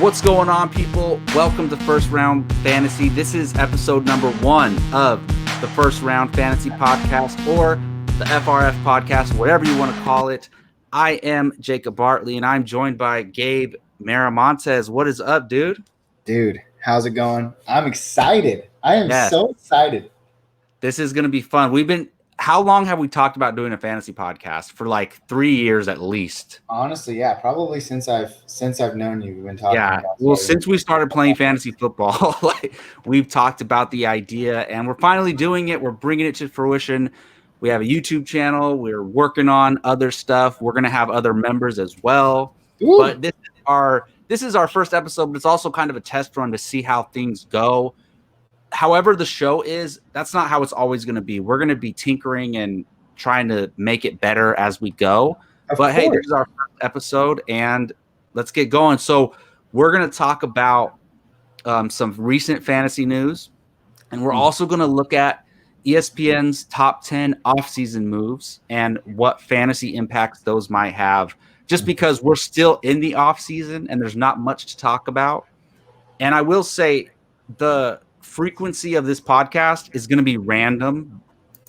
What's going on, people? Welcome to First Round Fantasy. This is episode number 1 of the First Round Fantasy Podcast, or the FRF Podcast, whatever you want to call it. I am Jacob Bartley, and I'm joined by Gabe Maramontes. What is up, dude? Dude, how's it going? I'm excited. I am so excited. This is going to be fun. How long have we talked about doing a fantasy podcast? For like 3 years at least. Honestly, yeah, probably since I've known you, we've been talking about. Well, since we started playing fantasy football, we've talked about the idea, and we're finally doing it. We're bringing it to fruition. We have a YouTube channel. We're working on other stuff. We're going to have other members as well. Ooh. But this is our first episode, but it's also kind of a test run to see how things go. However the show is, that's not how it's always going to be. We're going to be tinkering and trying to make it better as we go. Hey, this is our first episode, and let's get going. So we're going to talk about some recent fantasy news, and we're also going to look at ESPN's top 10 offseason moves and what fantasy impacts those might have, just because we're still in the offseason and there's not much to talk about. And I will say the frequency of this podcast is going to be random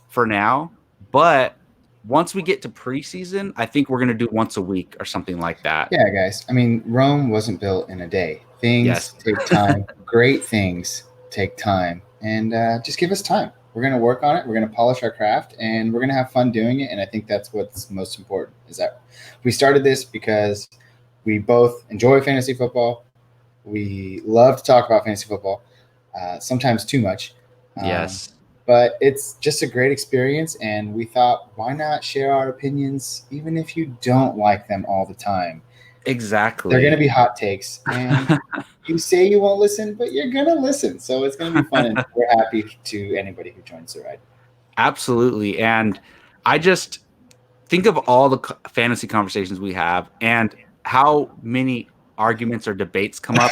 for now, but once we get to preseason, I think we're going to do once a week or something like that. Yeah, guys. I mean, Rome wasn't built in a day. Things take time. Great things take time. And just give us time. We're going to work on it. We're going to polish our craft, and we're going to have fun doing it. And I think that's what's most important, is that we started this because we both enjoy fantasy football. We love to talk about fantasy football. Sometimes too much. Yes. But it's just a great experience, and we thought, why not share our opinions, even if you don't like them all the time? Exactly. They're going to be hot takes, and you say you won't listen, but you're going to listen. So it's going to be fun, and we're happy to anybody who joins the ride. Absolutely. And I just think of all the fantasy conversations we have and how many arguments or debates come up.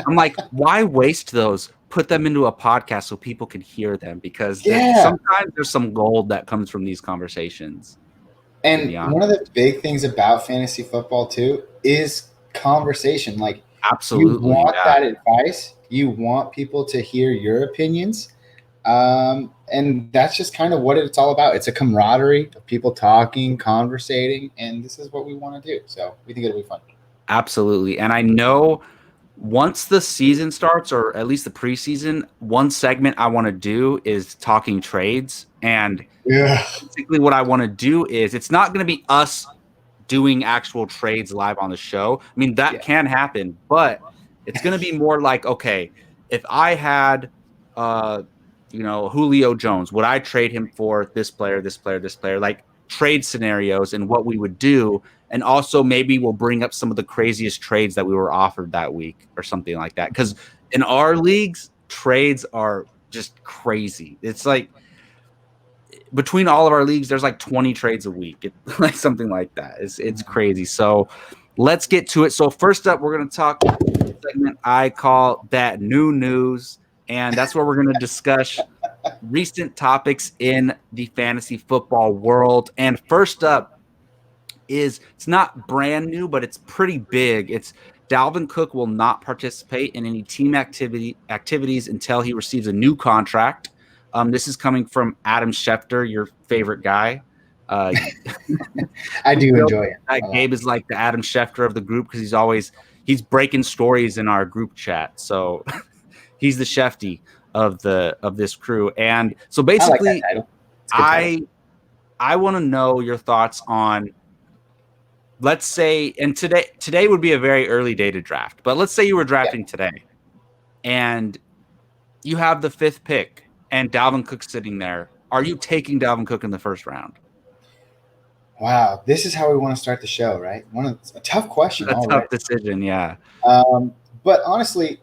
I'm like, why waste those? Put them into a podcast so people can hear them, because sometimes there's some gold that comes from these conversations. And one of the big things about fantasy football too is conversation. Like, absolutely, you want that advice. You want people to hear your opinions. And that's just kind of what it's all about. It's a camaraderie of people talking, conversating, and this is what we want to do. So we think it'll be fun. Absolutely. And I know once the season starts, or at least the preseason, one segment I want to do is talking trades. And basically what I want to do is, it's not going to be us doing actual trades live on the show. I mean, that can happen, but it's going to be more like, okay, if I had, Julio Jones, would I trade him for this player, this player, this player? Like, trade scenarios and what we would do. And also maybe we'll bring up some of the craziest trades that we were offered that week or something like that. Because in our leagues, trades are just crazy. It's like between all of our leagues, there's like 20 trades a week, like something like that. It's crazy. So let's get to it. So first up, we're going to talk a segment I call That New News. And that's where we're going to discuss recent topics in the fantasy football world. And first up is, it's not brand new, but it's pretty big. It's Dalvin Cook will not participate in any team activities until he receives a new contract. This is coming from Adam Schefter, your favorite guy. I do enjoy it. Gabe is like the Adam Schefter of the group, because he's breaking stories in our group chat. So he's the Shefty of this crew. And so basically, I want to know your thoughts on, let's say, and today would be a very early day to draft, but let's say you were drafting today and you have the 5th pick and Dalvin Cook sitting there. Are you taking Dalvin Cook in the first round? Wow. This is how we want to start the show, right? A tough question. Tough decision. Yeah. But honestly,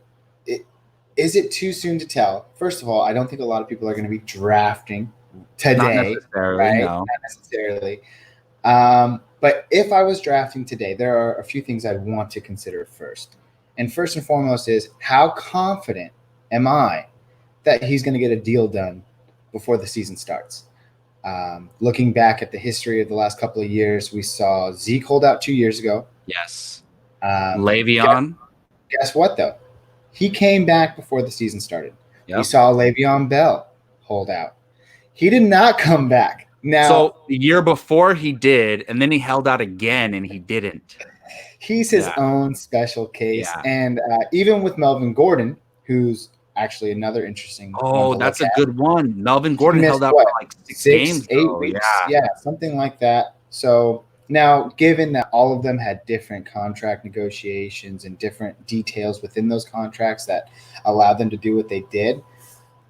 is it too soon to tell? First of all, I don't think a lot of people are going to be drafting today. Not necessarily. But if I was drafting today, there are a few things I'd want to consider first. And first and foremost is, how confident am I that he's going to get a deal done before the season starts? Looking back at the history of the last couple of years, we saw Zeke hold out 2 years ago. Yes. Le'Veon. Guess what, though? He came back before the season started. Yep. We saw Le'Veon Bell hold out. He did not come back. Now, so the year before he did, and then he held out again, and he didn't. He's his own special case. Yeah. And even with Melvin Gordon, who's actually another interesting one. That's a good one. Melvin Gordon held out for like 6 games. 8 weeks. Yeah, something like that. So now, given that all of them had different contract negotiations and different details within those contracts that allowed them to do what they did,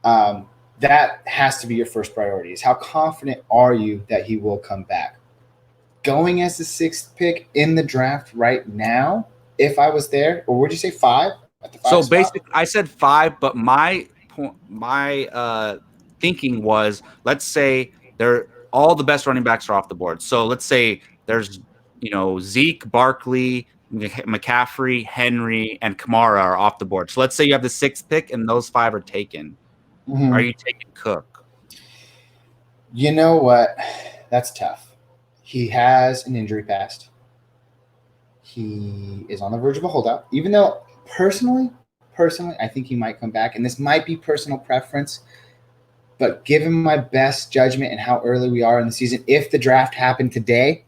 that has to be your first priority. Is how confident are you that he will come back? Going as the 6th pick in the draft right now, if I was there, or would you say 5? At the 5 so spot? basically, I said 5, but my thinking was, let's say all the best running backs are off the board. So let's say there's Zeke, Barkley, McCaffrey, Henry, and Kamara are off the board. So let's say you have the 6th pick and those 5 are taken. Mm-hmm. Are you taking Cook? You know what? That's tough. He has an injury past. He is on the verge of a holdout, even though personally, I think he might come back. And this might be personal preference, but given my best judgment and how early we are in the season, if the draft happened today,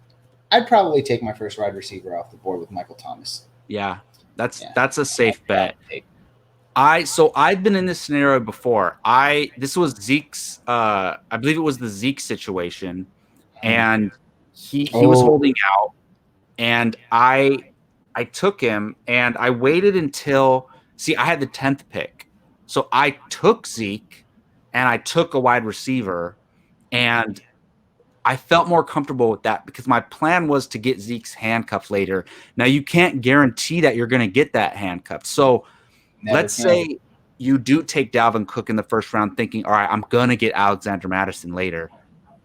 I'd probably take my first wide receiver off the board with Michael Thomas. Yeah, that's a safe bet. I've been in this scenario before. This was Zeke's. I believe it was the Zeke situation, and he was holding out, and I took him, and I waited until I had the 10th pick, so I took Zeke, and I took a wide receiver, and I felt more comfortable with that because my plan was to get Zeke's handcuff later. Now you can't guarantee that you're going to get that handcuff, so. Let's say you do take Dalvin Cook in the first round thinking, all right, I'm going to get Alexander Mattison later.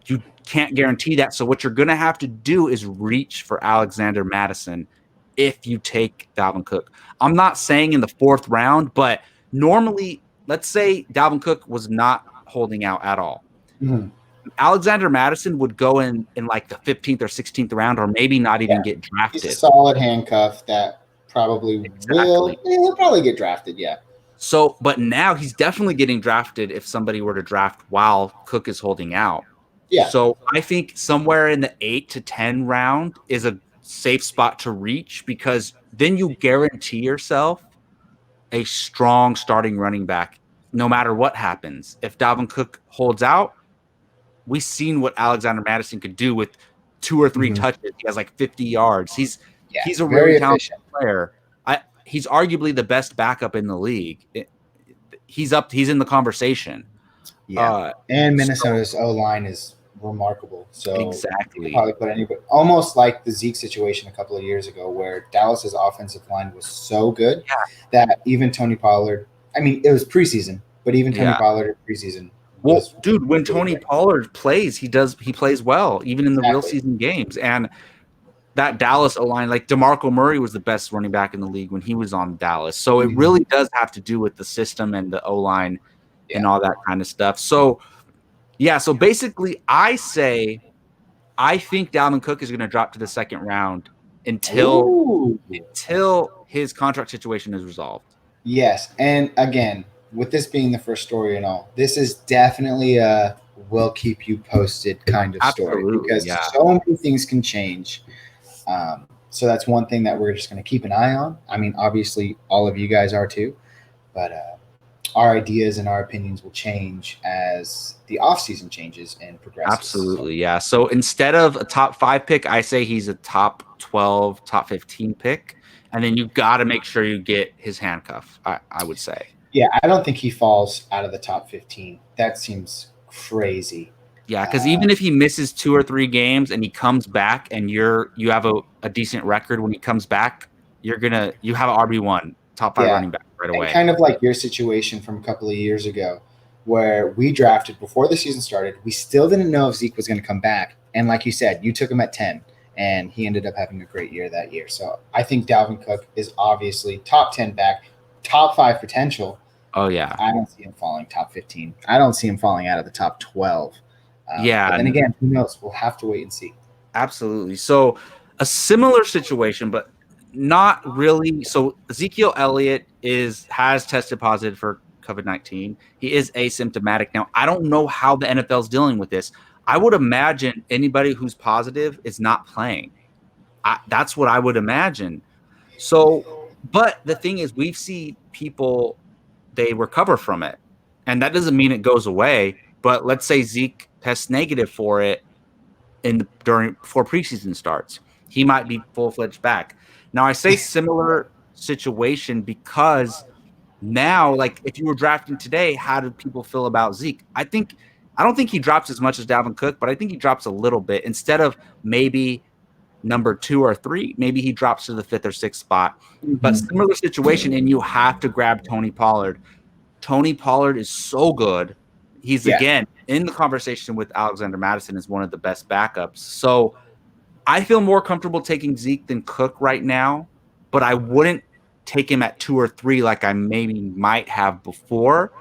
You can't guarantee that. So what you're going to have to do is reach for Alexander Mattison if you take Dalvin Cook. I'm not saying in the 4th round, but normally, let's say Dalvin Cook was not holding out at all. Mm-hmm. Alexander Mattison would go in like the 15th or 16th round, or maybe not even get drafted. He's a solid handcuff that probably he'll probably get drafted, yeah. So, but now he's definitely getting drafted if somebody were to draft while Cook is holding out. Yeah. So I think somewhere in the 8 to 10 round is a safe spot to reach, because then you guarantee yourself a strong starting running back no matter what happens. If Dalvin Cook holds out, we've seen what Alexander Mattison could do with 2 or 3 touches. He has like 50 yards. He's a really talented player. He's arguably the best backup in the league. He's in the conversation. Yeah, and Minnesota's O-line is remarkable. So exactly, probably put anybody, almost like the Zeke situation a couple of years ago, where Dallas's offensive line was so good that even Tony Pollard. I mean, it was preseason, but even Tony Pollard in preseason. Well, dude, when Tony Pollard plays, he plays well, even in the real season games. And that Dallas O-line, like DeMarco Murray was the best running back in the league when he was on Dallas. So it really does have to do with the system and the O-line and all that kind of stuff. So, so basically I think Dalvin Cook is going to drop to the 2nd round until his contract situation is resolved. Yes. And again, with this being the first story and all, this is definitely a we'll keep you posted kind of story, because so many things can change. So that's one thing that we're just going to keep an eye on. I mean, obviously all of you guys are too, but our ideas and our opinions will change as the offseason changes and progresses. Absolutely, yeah. So instead of a top 5 pick, I say he's a top 12, top 15 pick, and then you got to make sure you get his handcuff, I would say. Yeah, I don't think he falls out of the top 15. That seems crazy. Yeah, because even if he misses 2 or 3 games and he comes back and you have a decent record when he comes back, you have an RB1, top 5 running back right away. And kind of like your situation from a couple of years ago, where we drafted before the season started. We still didn't know if Zeke was going to come back. And like you said, you took him at 10, and he ended up having a great year that year. So I think Dalvin Cook is obviously top 10 back, top 5 potential. Oh, yeah. I don't see him falling top 15. I don't see him falling out of the top 12. But then again, who knows? We'll have to wait and see. Absolutely. So a similar situation, but Not really. So Ezekiel Elliot has tested positive for COVID-19. He is asymptomatic. Now, I don't know how the NFL is dealing with this. I would imagine anybody who's positive is not playing. That's what I would imagine. So, but the thing is, we've seen people, they recover from it. And that doesn't mean it goes away. But let's say Zeke tests negative for it before preseason starts. He might be full-fledged back. Now, I say similar situation because now, like if you were drafting today, how did people feel about Zeke? I don't think he drops as much as Dalvin Cook, but I think he drops a little bit. Instead of maybe number 2 or 3, maybe he drops to the 5th or 6th spot. Mm-hmm. But similar situation, and you have to grab Tony Pollard. Tony Pollard is so good. He's again in the conversation with Alexander Mattison as one of the best backups. So I feel more comfortable taking Zeke than Cook right now, but I wouldn't take him at 2 or 3 like I maybe might have before.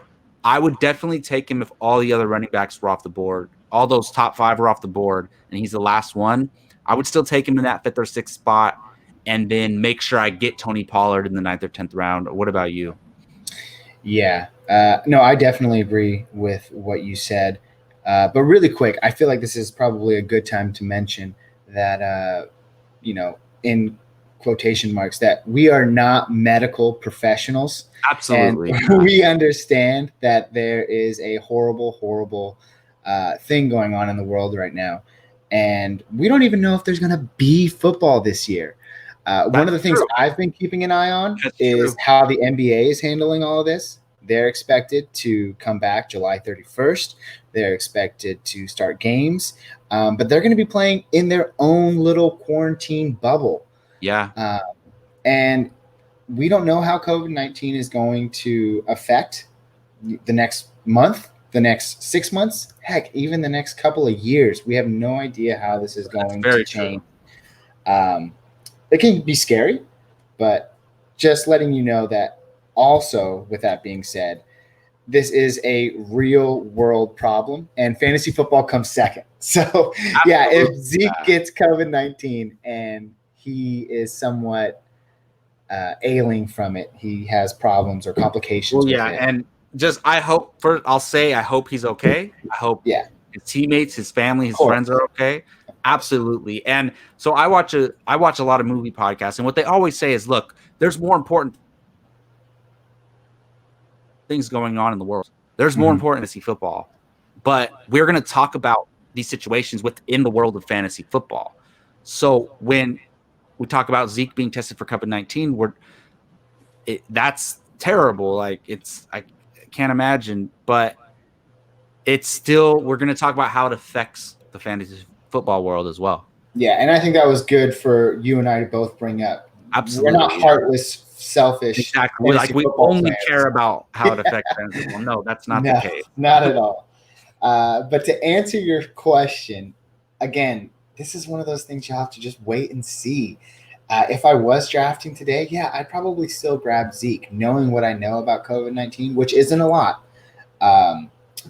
I would definitely take him if all the other running backs were off the board. All those top 5 are off the board, and he's the last one. I would still take him in that 5th or 6th spot and then make sure I get Tony Pollard in the 9th or 10th round. What about you? Yeah. No, I definitely agree with what you said. But really quick, I feel like this is probably a good time to mention that, in quotation marks, that we are not medical professionals. Absolutely. And we understand that there is a horrible, horrible thing going on in the world right now. And we don't even know if there's going to be football this year. One of the things I've been keeping an eye on is how the NBA is handling all of this. They're expected to come back July 31st. They're expected to start games, but they're going to be playing in their own little quarantine bubble. Yeah. And we don't know how COVID-19 is going to affect the next month, the next 6 months, heck, even the next couple of years. We have no idea how this is going to change. It can be scary, but just letting you know that also, with that being said, this is a real world problem, and fantasy football comes second. So, yeah, if Zeke gets COVID-19 and he is somewhat ailing from it, he has problems or complications. Well, yeah, with it. And just I hope he's okay. I hope his teammates, his family, his friends are okay. Absolutely. And so I watch a lot of movie podcasts, and what they always say is, look, there's more important things going on in the world. There's more important fantasy football. But we're going to talk about these situations within the world of fantasy football. So when we talk about Zeke being tested for COVID-19, that's terrible. Like I can't imagine, but it's still, we're going to talk about how it affects the fantasy football world as well. Yeah, and I think that was good for you and I to both bring up. Absolutely. We're not heartless, selfish. Exactly. Like we only care about how it affects fantasy football. No, that's not the case. Not at all. But to answer your question, again, this is one of those things you have to just wait and see. If I was drafting today, I'd probably still grab Zeke, knowing what I know about COVID-19, which isn't a lot.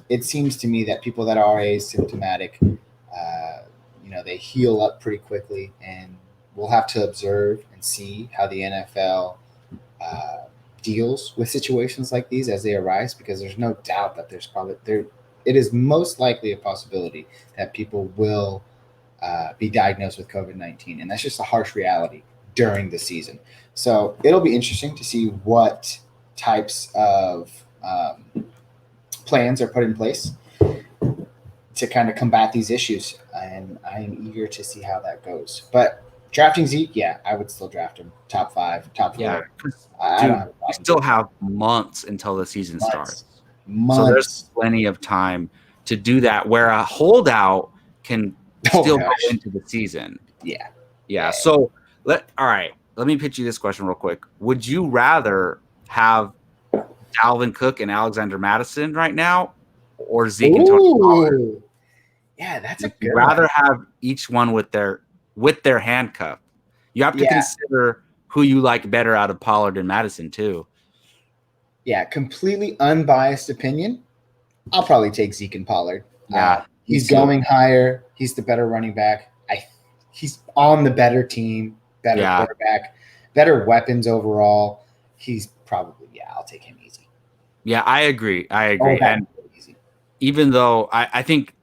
It seems to me that people that are asymptomatic, they heal up pretty quickly, and we'll have to observe and see how the NFL deals with situations like these as they arise, because there's no doubt that it is most likely a possibility that people will be diagnosed with COVID-19, and that's just a harsh reality during the season. So it'll be interesting to see what types of plans are put in place to kind of combat these issues, and I am eager to see how that goes. But drafting Zeke, I would still draft him top 5, top 4. Yeah, we still have months until the season starts. So there's plenty of time to do that, where a holdout can still go into the season. Yeah. So let me pitch you this question real quick. Would you rather have Dalvin Cook and Alexander Mattison right now, or Zeke and Tony Pollard? Yeah, that's a good one. Rather have each one with their handcuff. You have to consider who you like better out of Pollard and Mattison too. Yeah, completely unbiased opinion. I'll probably take Zeke and Pollard. Yeah, he's going higher. He's the better running back. He's on the better team, better quarterback. better weapons overall. He's probably, I'll take him easy. Yeah, I agree. And easy. Even though I think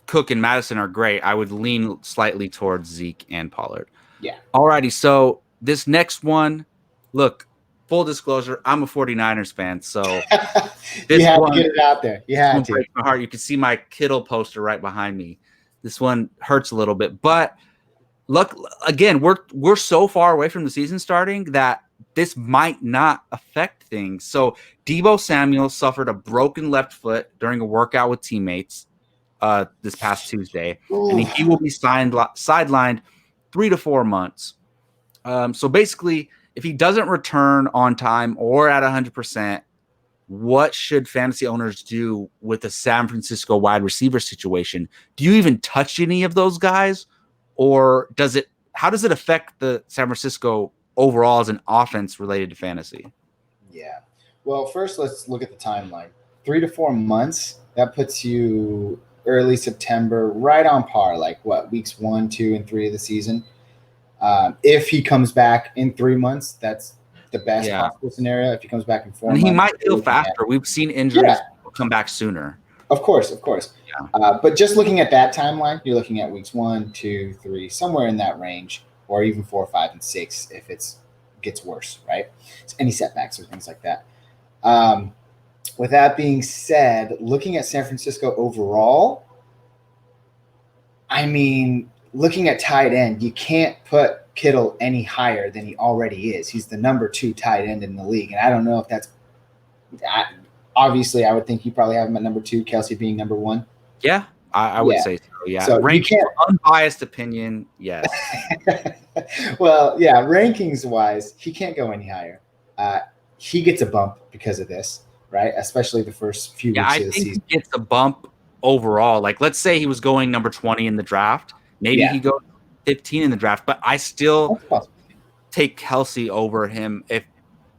Cook and Madison are great, I would lean slightly towards Zeke and Pollard. Yeah. Alrighty, so this next one, look, full disclosure, I'm a 49ers fan, so this you had to get it out there. You had to. Breaks my heart. You can see my Kittle poster right behind me. This one hurts a little bit, but look, again, we're so far away from the season starting that this might not affect things. So Deebo Samuel suffered a broken left foot during a workout with teammates this past Tuesday, and he will be sidelined 3 to 4 months. So basically, if he doesn't return on time or at 100%, what should fantasy owners do with the San Francisco wide receiver situation? Do you even touch any of those guys, or how does it affect the San Francisco overall as an offense related to fantasy? Yeah. Well, first let's look at the timeline. 3 to 4 months, that puts you early September, right on par, like what, weeks 1, 2, and 3 of the season. If he comes back in 3 months, that's the best possible scenario. If he comes back in 4 months, he might feel faster. We've seen injuries come back sooner. Of course. Yeah. But just looking at that timeline, you're looking at weeks 1, 2, 3, somewhere in that range, or even 4, 5, and 6 if it gets worse, right? It's any setbacks or things like that. With that being said, looking at San Francisco overall, I mean, looking at tight end, you can't put Kittle any higher than he already is. He's the number 2 tight end in the league. And I don't know if that's obviously I would think you probably have him at number 2, Kelsey being number 1. Yeah, I would say so. Yeah. So unbiased opinion. Yes. Well, yeah, rankings wise, he can't go any higher. He gets a bump because of this, right? Especially the first few weeks of the season. He gets a bump overall. Like, let's say he was going number 20 in the draft. Maybe he goes 15 in the draft, but I still take Kelsey over him if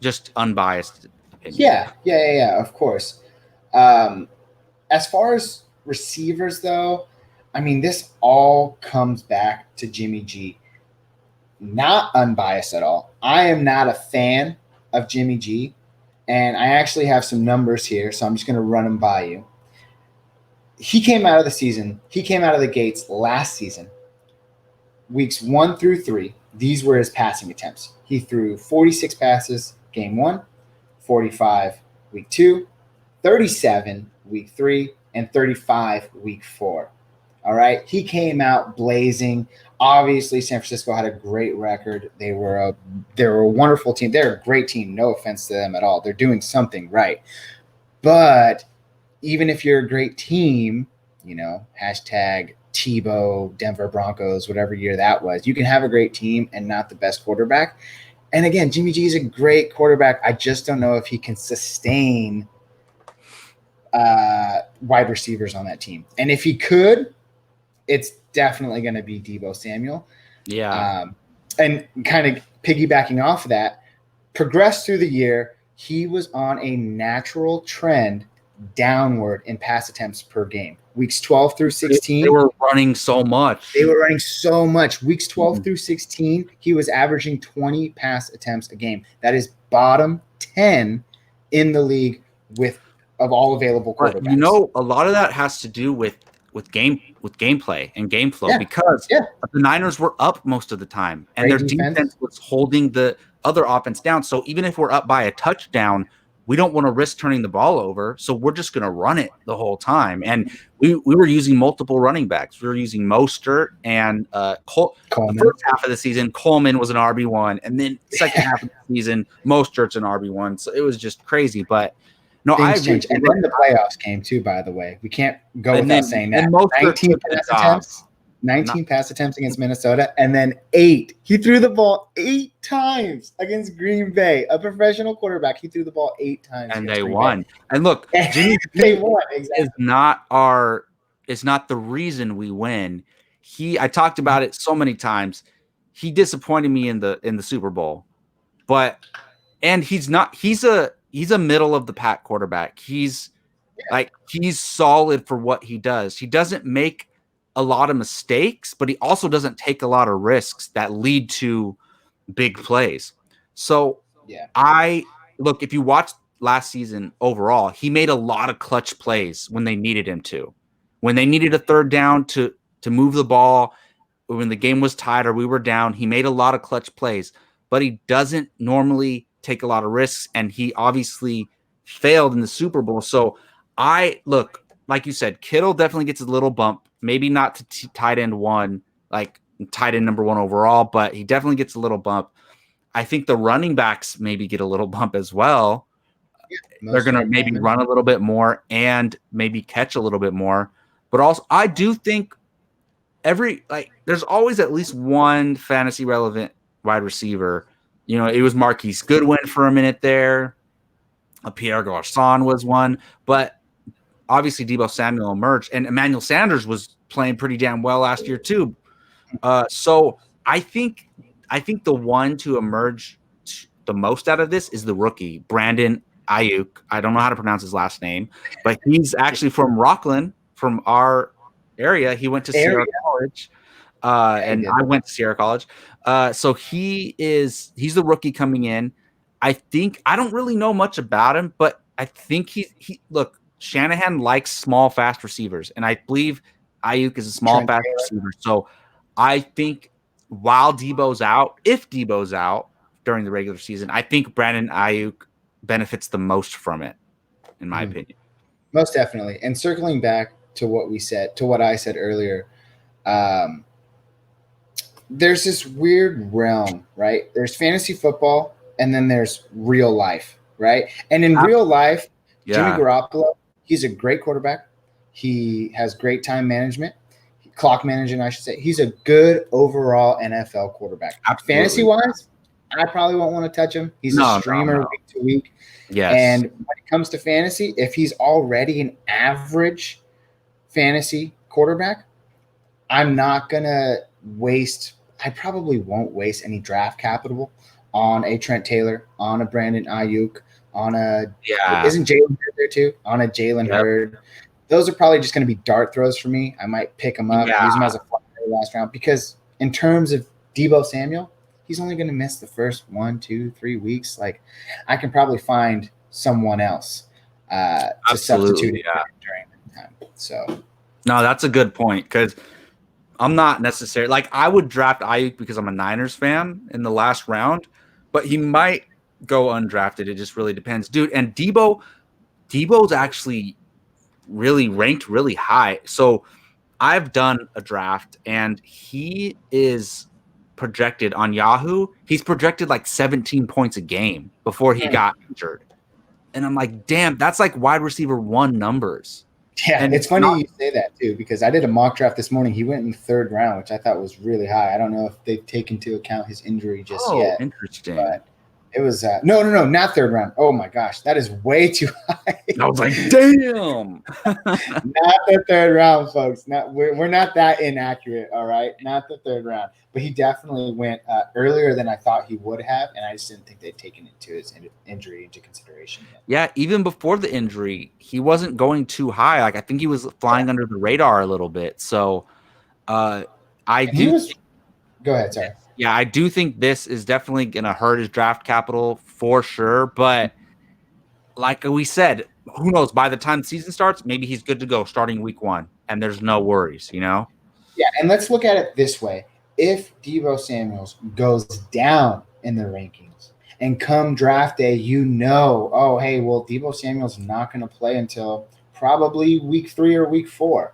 just unbiased opinion. Yeah, of course. As far as receivers, though, I mean, this all comes back to Jimmy G. Not unbiased at all. I am not a fan of Jimmy G, and I actually have some numbers here, so I'm just going to run them by you. He came out of the gates last season, weeks 1 through 3. These were his passing attempts. He threw 46 passes game 1, 45 week 2, 37 week 3, and 35 week 4. All right. He came out blazing. Obviously, San Francisco had a great record. They were a wonderful team. They're a great team. No offense to them at all. They're doing something right. But even if you're a great team, hashtag Tebow, Denver Broncos, whatever year that was, you can have a great team and not the best quarterback. And again, Jimmy G is a great quarterback. I just don't know if he can sustain wide receivers on that team. And if he could, it's definitely going to be Deebo Samuel. Yeah. And kind of piggybacking off of that, progressed through the year, he was on a natural trend downward in pass attempts per game. Weeks 12 through 16. They were running so much. Weeks 12 through 16, he was averaging 20 pass attempts a game. That is bottom 10 in the league of all available quarterbacks. A lot of that has to do with gameplay and game flow because the Niners were up most of the time and their defense was holding the other offense down. So even if we're up by a touchdown, we don't want to risk turning the ball over. So we're just going to run it the whole time. And we were using multiple running backs. We were using Mostert and Coleman. The first half of the season, Coleman was an RB1. And then second half of the season, Mostert's an RB1. So it was just crazy. But no, I agree. Changed. And then the playoffs came too, by the way. We can't go without saying that. 19 pass attempts against Minnesota, and then 8. He threw the ball 8 times against Green Bay. A professional quarterback, he threw the ball 8 times. And they won. And look, Jimmy they won. Exactly. It's not the reason we win. I talked about it so many times. He disappointed me in the Super Bowl. And he's a middle of the pack quarterback. He's solid for what he does. He doesn't make a lot of mistakes, but he also doesn't take a lot of risks that lead to big plays. So Yeah. look, if you watch last season overall, he made a lot of clutch plays when they needed him to. When they needed a third down to move the ball, when the game was tied or we were down, he made a lot of clutch plays, but he doesn't normally take a lot of risks, and he obviously failed in the Super Bowl. So look, like you said, Kittle definitely gets a little bump, maybe not to tight end one, like tight end number one overall, but he definitely gets a little bump. I think the running backs maybe get a little bump as well. They're going to maybe run a little bit more and maybe catch a little bit more. But also, I do think there's always at least one fantasy relevant wide receiver. It was Marquise Goodwin for a minute there. Pierre Garçon was one, but obviously Deebo Samuel emerged, and Emmanuel Sanders was playing pretty damn well last year too. So I think the one to emerge the most out of this is the rookie, Brandon Ayuk. I don't know how to pronounce his last name, but he's actually from Rockland, from our area. He went to Sierra College, and I went to Sierra College. So he's the rookie coming in. I don't really know much about him, but I think look, Shanahan likes small, fast receivers, and I believe Ayuk is a small, fast receiver. So I think while Deebo's out, if Deebo's out during the regular season, I think Brandon Ayuk benefits the most from it, in my opinion. Most definitely. And circling back to what I said earlier, there's this weird realm, right? There's fantasy football, and then there's real life, right? And in real life, Jimmy Garoppolo, he's a great quarterback. He has great time management, clock management, I should say. He's a good overall NFL quarterback. Fantasy-wise, I probably won't want to touch him. He's a streamer week to week. Yes. And when it comes to fantasy, if he's already an average fantasy quarterback, I'm not going to I probably won't waste any draft capital on a Trent Taylor, on a Brandon Ayuk, isn't Jalen Hurd there too? On a Jalen Hurd. Those are probably just going to be dart throws for me. I might pick him up, use him as a flyer last round, because in terms of Deebo Samuel, he's only going to miss the first 1, 2, 3 weeks. Like, I can probably find someone else to substitute during that time. So, no, that's a good point, because I'm not necessarily I would draft Ayuk because I'm a Niners fan in the last round, but he might go undrafted. It just really depends, dude. And Deebo's actually really ranked really high. So I've done a draft, and he is projected on Yahoo. He's projected 17 points a game before he got injured. And I'm like, damn, that's wide receiver one numbers. Yeah, and it's funny you say that too, because I did a mock draft this morning. He went in the third round, which I thought was really high. I don't know if they've taken into account his injury just yet. Oh, interesting. But it was no, not third round. Oh my gosh, that is way too high. I was like, damn. Not the third round, folks. We're not that inaccurate, all right? Not the third round. But he definitely went earlier than I thought he would have, and I just didn't think they'd taken his injury into consideration yet. Yeah, even before the injury, he wasn't going too high. I think he was flying under the radar a little bit. So Go ahead, sorry. Yeah, I do think this is definitely going to hurt his draft capital for sure. But like we said, who knows? By the time the season starts, maybe he's good to go starting week 1, and there's no worries, Yeah, and let's look at it this way. If Deebo Samuel goes down in the rankings and come draft day, Deebo Samuel's not going to play until probably week 3 or week 4.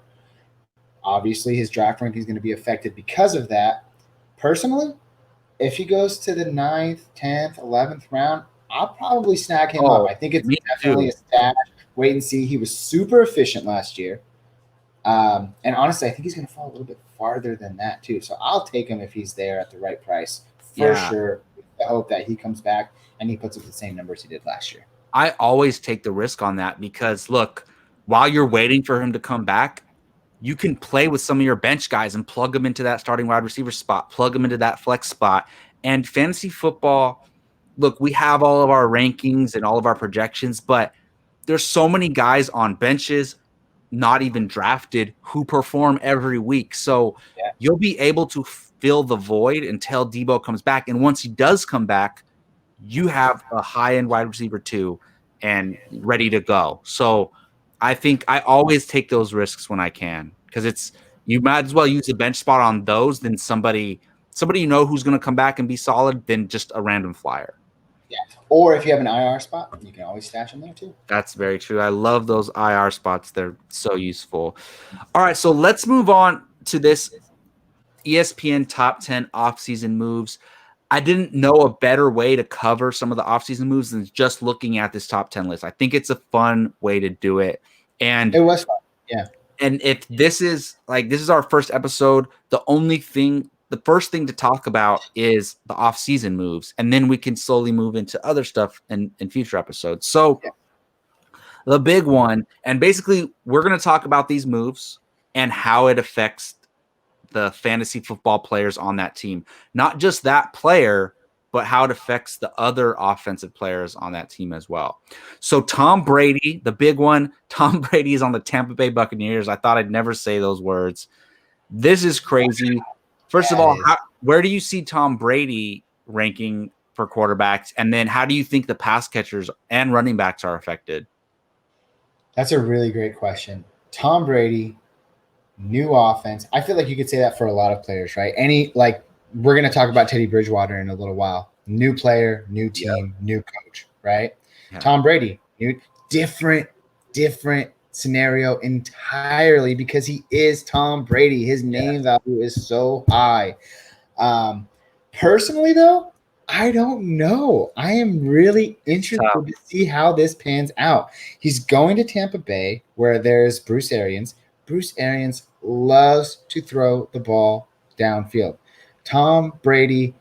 Obviously, his draft ranking is going to be affected because of that. Personally, if he goes to the 9th, 10th, 11th round, I'll probably snag him up. I think it's definitely a stash. Wait and see. He was super efficient last year. And honestly, I think he's going to fall a little bit farther than that too. So I'll take him if he's there at the right price for sure. I hope that he comes back and he puts up the same numbers he did last year. I always take the risk on that because, look, while you're waiting for him to come back, you can play with some of your bench guys and plug them into that starting wide receiver spot, plug them into that flex spot. And fantasy football, look, we have all of our rankings and all of our projections, but there's so many guys on benches, not even drafted, who perform every week. So you'll be able to fill the void until Deebo comes back. And once he does come back, you have a high-end wide receiver too and ready to go. So I think I always take those risks when I can because you might as well use a bench spot on those than somebody who's going to come back and be solid than just a random flyer. Yeah. Or if you have an IR spot, you can always stash them there too. That's very true. I love those IR spots. They're so useful. All right, so let's move on to this ESPN top 10 offseason moves. I didn't know a better way to cover some of the offseason moves than just looking at this top 10 list. I think it's a fun way to do it. And it was fun. Yeah. And if this is our first episode, the first thing to talk about is the off-season moves, and then we can slowly move into other stuff in future episodes. So the big one, and basically we're going to talk about these moves and how it affects the fantasy football players on that team. Not just that player, but how it affects the other offensive players on that team as well. So Tom Brady, the big one, Tom Brady is on the Tampa Bay Buccaneers. I thought I'd never say those words. This is crazy. First of all, where do you see Tom Brady ranking for quarterbacks? And then how do you think the pass catchers and running backs are affected? That's a really great question. Tom Brady, new offense. I feel like you could say that for a lot of players, right? We're going to talk about Teddy Bridgewater in a little while. New player, new team, new coach, right? Yeah. Tom Brady, different scenario entirely because he is Tom Brady. His name value is so high. Personally, though, I don't know. I am really interested to see how this pans out. He's going to Tampa Bay where there's Bruce Arians. Bruce Arians loves to throw the ball downfield. Tom Brady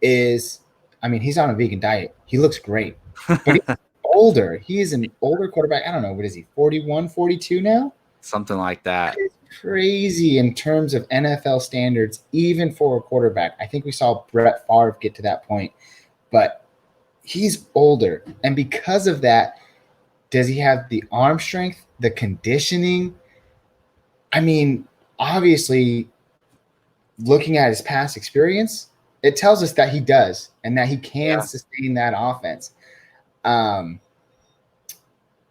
he's on a vegan diet. He looks great, but he's older. He is an older quarterback. I don't know. What is he, 41, 42 now? Something like that. That is crazy in terms of NFL standards, even for a quarterback. I think we saw Brett Favre get to that point, but he's older. And because of that, does he have the arm strength, the conditioning? I mean, obviously, looking at his past experience, it tells us that he does and that he can sustain that offense.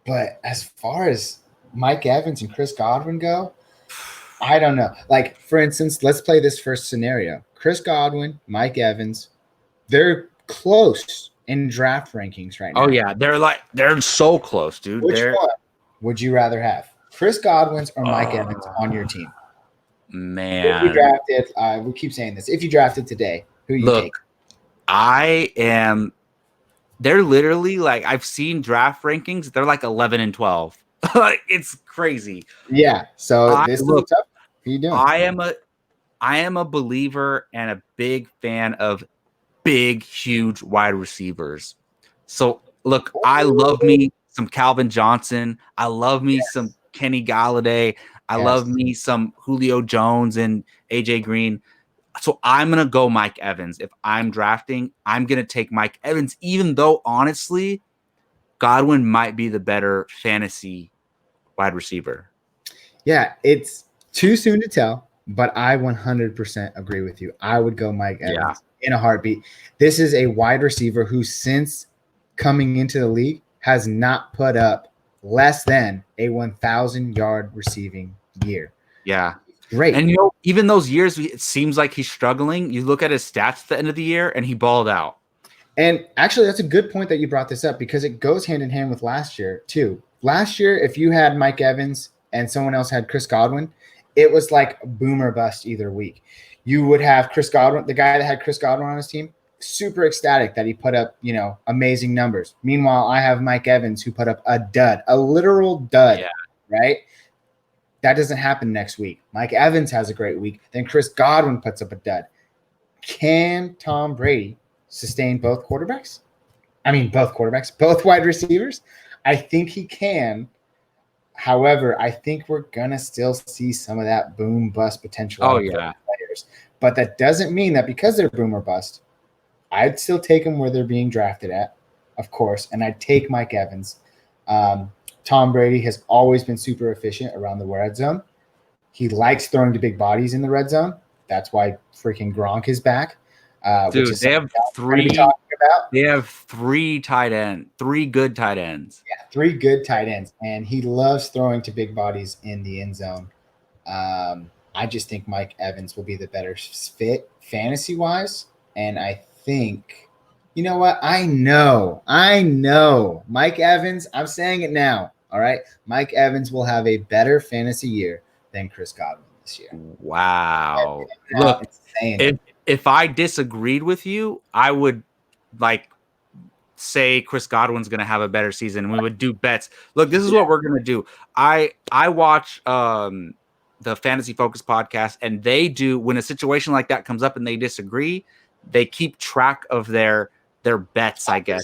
But as far as Mike Evans and Chris Godwin go, I don't know. Like, for instance, let's play this first scenario. Chris Godwin, Mike Evans, they're close in draft rankings right now. Oh, yeah. They're so close, dude. Which one would you rather have? Chris Godwin's or Mike Evans on your team? Man. If you drafted, we keep saying this. If you drafted today, who you take? They're literally I've seen draft rankings. They're 11 and 12. It's crazy. Yeah. So this is tough. Who you doing? I am a believer and a big fan of big, huge wide receivers. So look, I love me some Calvin Johnson. I love me some Kenny Galladay. I love me some Julio Jones and AJ Green. So I'm going to go Mike Evans. If I'm drafting, I'm going to take Mike Evans, even though, honestly, Godwin might be the better fantasy wide receiver. Yeah, it's too soon to tell, but I 100% agree with you. I would go Mike Evans in a heartbeat. This is a wide receiver who, since coming into the league, has not put up less than a 1,000-yard receiving year. Yeah. Great. And, even those years, it seems like he's struggling. You look at his stats at the end of the year, and he balled out. And actually, that's a good point that you brought this up because it goes hand in hand with last year, too. Last year, if you had Mike Evans and someone else had Chris Godwin, it was like boom or bust either week. You would have Chris Godwin, the guy that had Chris Godwin on his team, super ecstatic that he put up, amazing numbers. Meanwhile, I have Mike Evans who put up a dud, a literal dud, right? That doesn't happen next week. Mike Evans has a great week. Then Chris Godwin puts up a dud. Can Tom Brady sustain both quarterbacks? Both wide receivers? I think he can. However, I think we're going to still see some of that boom bust potential. Players. But that doesn't mean that because they're boom or bust, I'd still take them where they're being drafted at, of course, and I'd take Mike Evans. Tom Brady has always been super efficient around the red zone. He likes throwing to big bodies in the red zone. That's why freaking Gronk is back. Dude, which is they have three. They have three good tight ends. Yeah, 3 good tight ends, and he loves throwing to big bodies in the end zone. I just think Mike Evans will be the better fit fantasy wise, and I think, you know what? I know, Mike Evans. I'm saying it now. All right, Mike Evans will have a better fantasy year than Chris Godwin this year. Wow! Look, if I disagreed with you, I would say Chris Godwin's going to have a better season. We would do bets. Look, this is what we're going to do. I watch the Fantasy Focus podcast, and they do, when a situation like that comes up and they disagree, they keep track of their bets, I guess,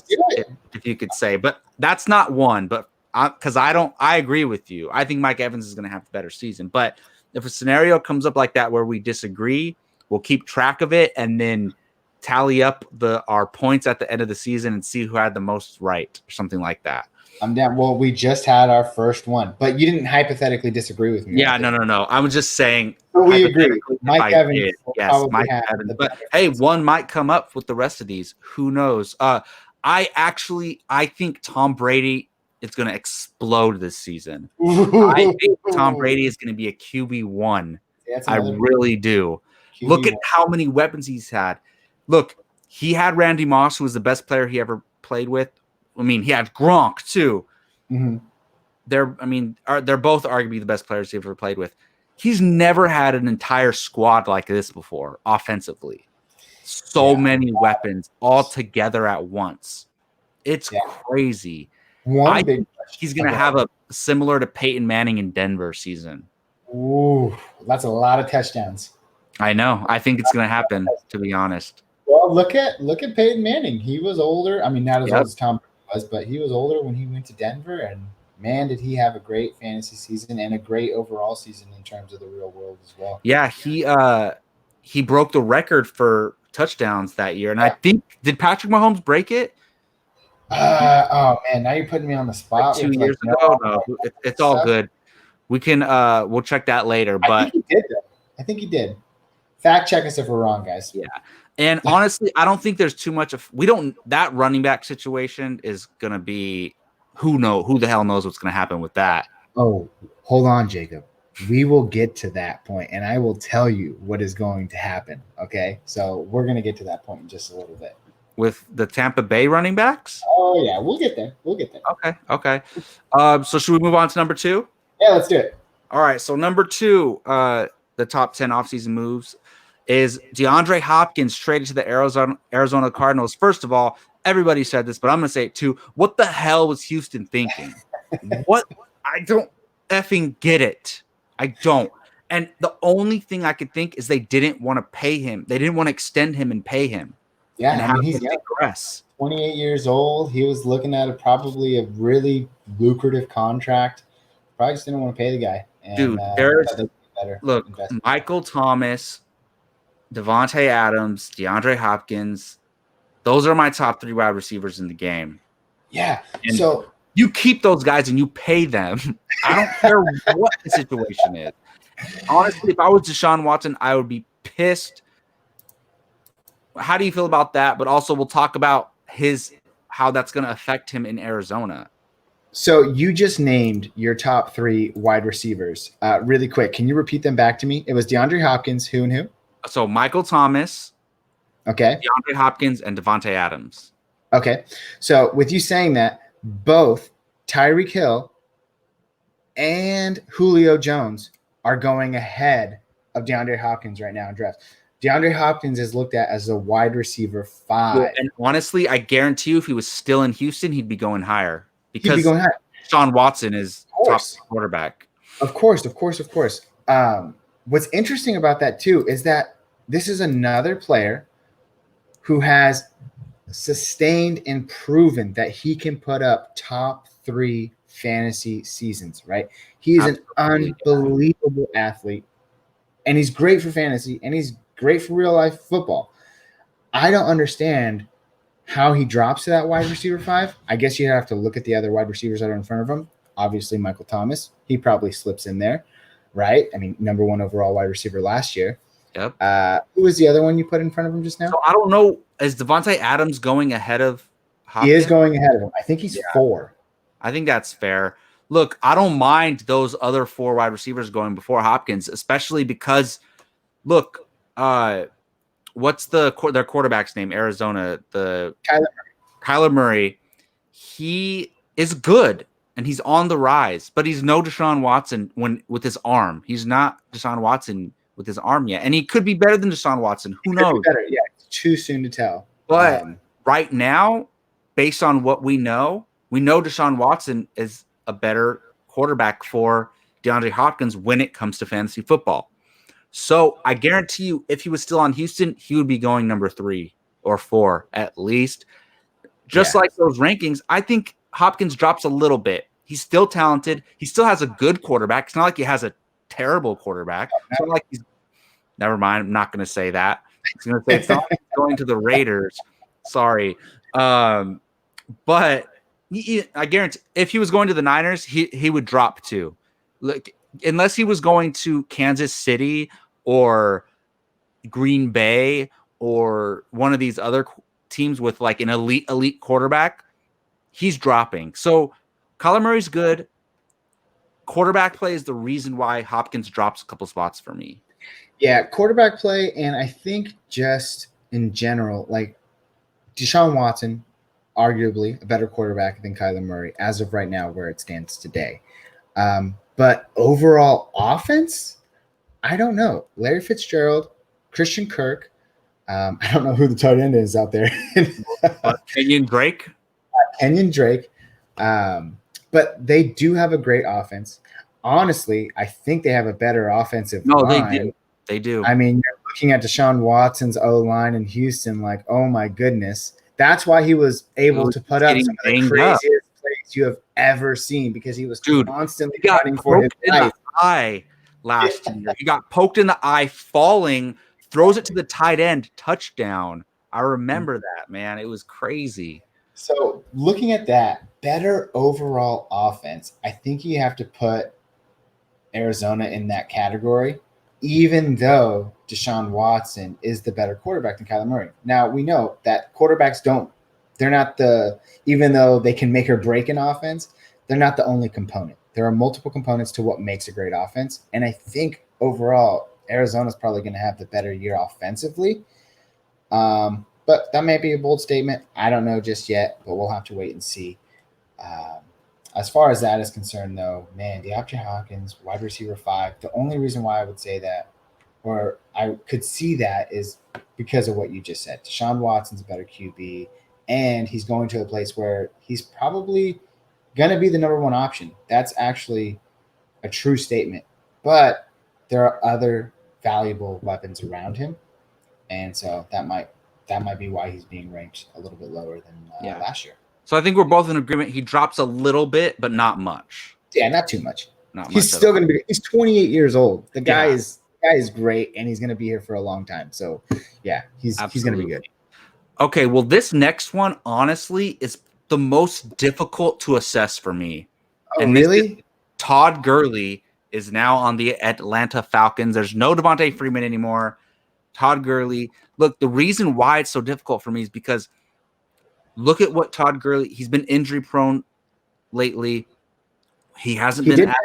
if you could say. But that's not one. But because I agree with you. I think Mike Evans is going to have a better season. But if a scenario comes up like that where we disagree, we'll keep track of it and then tally up our points at the end of the season and see who had the most right or something like that. I'm down. Well, we just had our first one, but you didn't hypothetically disagree with me. Yeah, no. I was just saying. But we agree. Mike Evans. Yes, Mike Evans. But hey, one might come up with the rest of these. Who knows? I think Tom Brady is going to explode this season. I think Tom Brady is going to be a QB1. I really do. QB1. Look at how many weapons he's had. Look, he had Randy Moss, who was the best player he ever played with. I mean, he had Gronk too. Mm-hmm. They're both arguably the best players he ever played with. He's never had an entire squad like this before, offensively. So many weapons all together at once. It's crazy. I think he's going to have a similar to Peyton Manning in Denver season. Ooh, that's a lot of touchdowns. I know. I think it's going to happen, to be honest. Well, look at Peyton Manning. He was older. I mean, not as old as Tom was, but he was older when he went to Denver, and man, did he have a great fantasy season and a great overall season in terms of the real world as well. Yeah, he broke the record for touchdowns that year, and I think, did Patrick Mahomes break it? Oh man, now you're putting me on the spot. Like 2 years ago. No, it's all good. We can we'll check that later. But I think he did. I think he did. Fact check us if we're wrong, guys. Yeah. And honestly, I don't think there's too much of that running back situation is gonna be who the hell knows what's gonna happen with that. Oh, hold on, Jacob. We will get to that point, and I will tell you what is going to happen. Okay, so we're gonna get to that point in just a little bit. With the Tampa Bay running backs? Oh yeah, we'll get there. Okay. So should we move on to number 2? Yeah, let's do it. All right. So number 2, the top 10 offseason moves is DeAndre Hopkins traded to the Arizona Cardinals. First of all, everybody said this, but I'm going to say it too. What the hell was Houston thinking? What? I don't effing get it. I don't. And the only thing I could think is they didn't want to pay him. They didn't want to extend him and pay him. Yeah, I mean, he's 28 years old. He was looking at probably a really lucrative contract. Probably just didn't want to pay the guy. And, dude, look, Michael Thomas, Devontae Adams, DeAndre Hopkins. Those are my top 3 wide receivers in the game. Yeah. And so you keep those guys and you pay them. I don't care what the situation is. Honestly, if I was Deshaun Watson, I would be pissed. How do you feel about that? But also, we'll talk about how that's going to affect him in Arizona. So you just named your top 3 wide receivers. Really quick, can you repeat them back to me? It was DeAndre Hopkins, who and who? So Michael Thomas, okay, DeAndre Hopkins, and Devontae Adams. Okay, so with you saying that, both Tyreek Hill and Julio Jones are going ahead of DeAndre Hopkins right now in drafts. DeAndre Hopkins is looked at as a wide receiver 5. Well, and honestly, I guarantee you if he was still in Houston, he'd be going higher. Because Sean Watson is top quarterback. Of course. What's interesting about that, too, is that this is another player who has sustained and proven that he can put up top 3 fantasy seasons, right? He is an unbelievable athlete, and he's great for fantasy, and he's great for real life football. I don't understand how he drops to that wide receiver 5. I guess you have to look at the other wide receivers that are in front of him. Obviously, Michael Thomas, he probably slips in there, right? I mean, number 1 overall wide receiver last year. Yep. Who was the other one you put in front of him just now? So I don't know. Is Devontae Adams going ahead of Hopkins? He is going ahead of him. I think he's 4. I think that's fair. Look, I don't mind those other 4 wide receivers going before Hopkins, especially because, look, what's their quarterback's name? Arizona, Kyler Murray. He is good and he's on the rise, but he's no Deshaun Watson with his arm. He's not Deshaun Watson with his arm yet, and he could be better than Deshaun Watson. Who knows? Better, yeah. It's too soon to tell. But right now, based on what we know Deshaun Watson is a better quarterback for DeAndre Hopkins when it comes to fantasy football. So I guarantee you, if he was still on Houston, he would be going number 3 or 4 at least. Just like those rankings, I think Hopkins drops a little bit. He's still talented. He still has a good quarterback. It's not like he has a terrible quarterback. It's not like he's – never mind. I'm not going to say that. I was going to say it's not like he's going to the Raiders. Sorry. But I guarantee if he was going to the Niners, he would drop too. Like, unless he was going to Kansas City or Green Bay or one of these other teams with like an elite quarterback, he's dropping. So Kyler Murray's good. Quarterback play is the reason why Hopkins drops a couple spots for me. Yeah, quarterback play, and I think just in general, like Deshaun Watson, arguably a better quarterback than Kyler Murray as of right now where it stands today. But overall offense, I don't know. Larry Fitzgerald, Christian Kirk, I don't know who the tight end is out there. Kenyon Drake. But they do have a great offense. Honestly, I think they have a better offensive line. They do. I mean, you're looking at Deshaun Watson's O-line in Houston, like, oh my goodness. That's why he was able to put up some of the craziest plays you have ever seen, because he was constantly running for his life. Eye last year. He got poked in the eye, falling, throws it to the tight end, touchdown. I remember that, man. It was crazy. So looking at that, better overall offense, I think you have to put Arizona in that category, even though Deshaun Watson is the better quarterback than Kyler Murray. Now, we know that quarterbacks even though they can make or break an offense, they're not the only component. There are multiple components to what makes a great offense. And I think overall, Arizona's probably going to have the better year offensively. But that may be a bold statement. I don't know just yet, but we'll have to wait and see. As far as that is concerned, though, man, DeAndre Hopkins, wide receiver 5, the only reason why I would say that, or I could see that, is because of what you just said. Deshaun Watson's a better QB, and he's going to a place where he's probably going to be the number 1 option. That's actually a true statement. But there are other valuable weapons around him, and so that might be why he's being ranked a little bit lower than last year. So I think we're both in agreement. He drops a little bit, but not much. Yeah, not too much. He's still going to be. He's 28 years old. The guy is great, and he's going to be here for a long time. So, yeah, he's going to be good. Okay, well, this next one, honestly, is the most difficult to assess for me. Oh, and really? Todd Gurley is now on the Atlanta Falcons. There's no Devontae Freeman anymore. Todd Gurley. Look, the reason why it's so difficult for me is because look at what Todd Gurley, he's been injury prone lately. He hasn't been as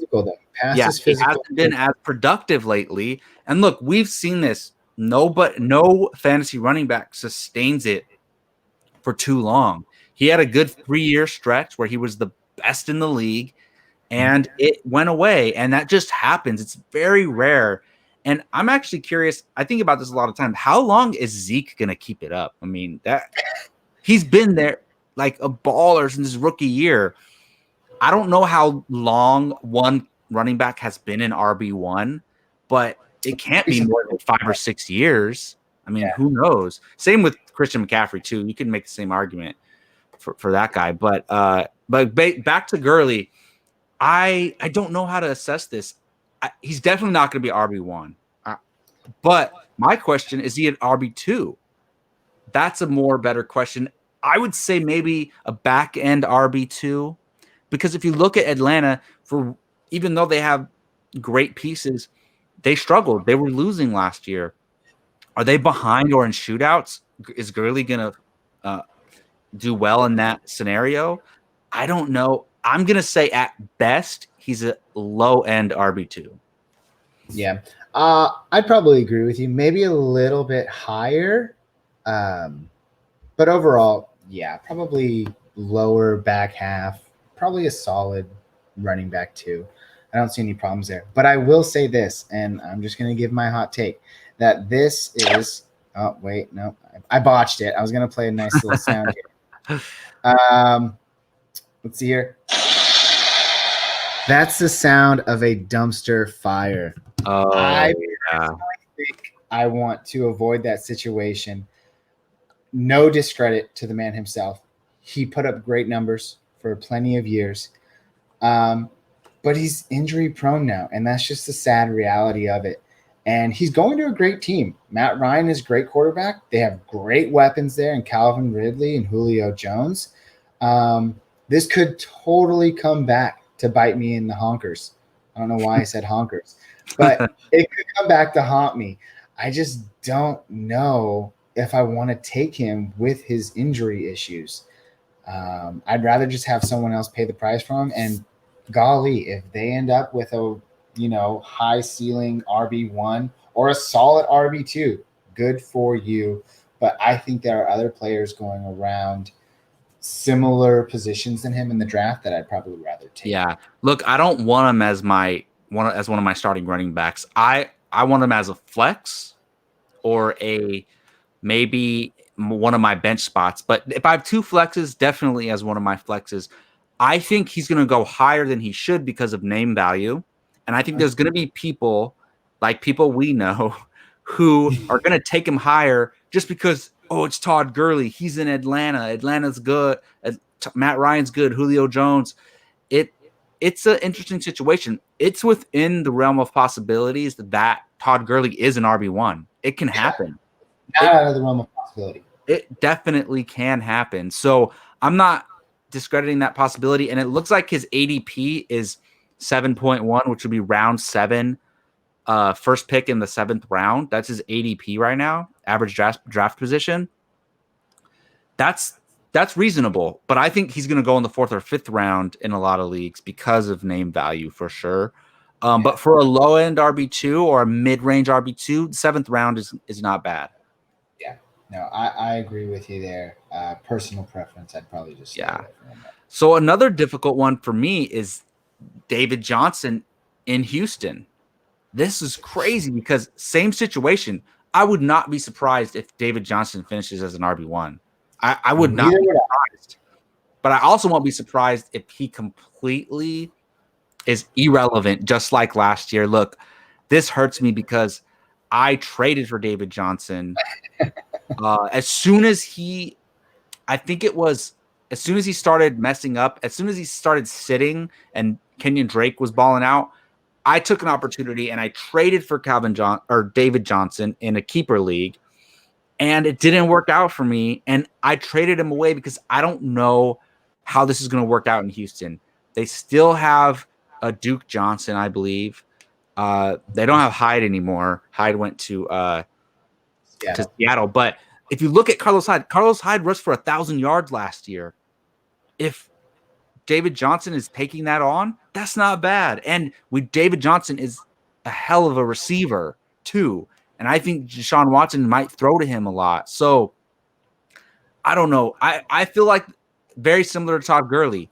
productive. He hasn't been as productive lately. And look, we've seen this. No fantasy running back sustains it for too long. He had a good 3-year stretch where he was the best in the league, and it went away. And that just happens. It's very rare. And I'm actually curious. I think about this a lot of times. How long is Zeke going to keep it up? I mean, he's been there like a baller since his rookie year. I don't know how long one running back has been in RB1, but it can't be more than 5 or 6 years. I mean, who knows? Same with Christian McCaffrey too. You can make the same argument for that guy. But back to Gurley, I don't know how to assess this. He's definitely not going to be RB1. But my question is he at RB2? That's a more better question. I would say maybe a back end RB2, because if you look at Atlanta, even though they have great pieces, they struggled. They were losing last year. Are they behind or in shootouts? Is Gurley going to do well in that scenario? I don't know. I'm going to say at best, he's a low-end RB2. Yeah. I'd probably agree with you. Maybe a little bit higher. But overall, yeah, probably lower back half. Probably a solid running back too. I don't see any problems there. But I will say this, and I'm just going to give my hot take, that this is – oh, wait, no. I botched it. I was going to play a nice little sound here. Let's see here. That's the sound of a dumpster fire. Oh, I think I want to avoid that situation. No discredit to the man himself. He put up great numbers for plenty of years. But he's injury prone now, and that's just the sad reality of it. And he's going to a great team. Matt Ryan is a great quarterback. They have great weapons there in Calvin Ridley and Julio Jones. This could totally come back to bite me in the honkers. I don't know why I said honkers, but it could come back to haunt me. I just don't know if I want to take him with his injury issues. I'd rather just have someone else pay the price for him. And golly, if they end up with a high ceiling RB1 or a solid RB2, good for you. But I think there are other players going around similar positions than him in the draft that I'd probably rather take. Yeah. Look, I don't want him as one of my starting running backs. I want him as a flex or maybe one of my bench spots. But if I have two flexes, definitely as one of my flexes. I think he's going to go higher than he should because of name value. And I think there's going to be people we know who are going to take him higher just because, it's Todd Gurley. He's in Atlanta. Atlanta's good. Matt Ryan's good. Julio Jones. It's an interesting situation. It's within the realm of possibilities that Todd Gurley is an RB1. It can happen. Not out of the realm of possibility. It definitely can happen. So I'm not discrediting that possibility. And it looks like his ADP is 7.1, which would be round 7, first pick in the 7th round. That's his ADP right now, average draft position. That's reasonable, but I think he's going to go in the 4th or 5th round in a lot of leagues because of name value for sure. But for a low end RB2 or a mid range RB2, 7th round is not bad. Yeah, no, I agree with you there. Personal preference, I'd probably just stay away from that. So another difficult one for me is David Johnson in Houston. This is crazy because same situation. I would not be surprised if David Johnson finishes as an RB1. I would not be surprised. But I also won't be surprised if he completely is irrelevant, just like last year. Look, this hurts me because I traded for David Johnson. As soon as he started messing up, as soon as he started sitting and Kenyon Drake was balling out, I took an opportunity and I traded for David Johnson in a keeper league, and it didn't work out for me. And I traded him away because I don't know how this is going to work out in Houston. They still have a Duke Johnson, I believe. They don't have Hyde anymore. Hyde went to Seattle. But if you look at Carlos Hyde rushed for 1,000 yards last year. If David Johnson is taking that on, that's not bad. And David Johnson is a hell of a receiver too. And I think Deshaun Watson might throw to him a lot. So I don't know. I feel like very similar to Todd Gurley.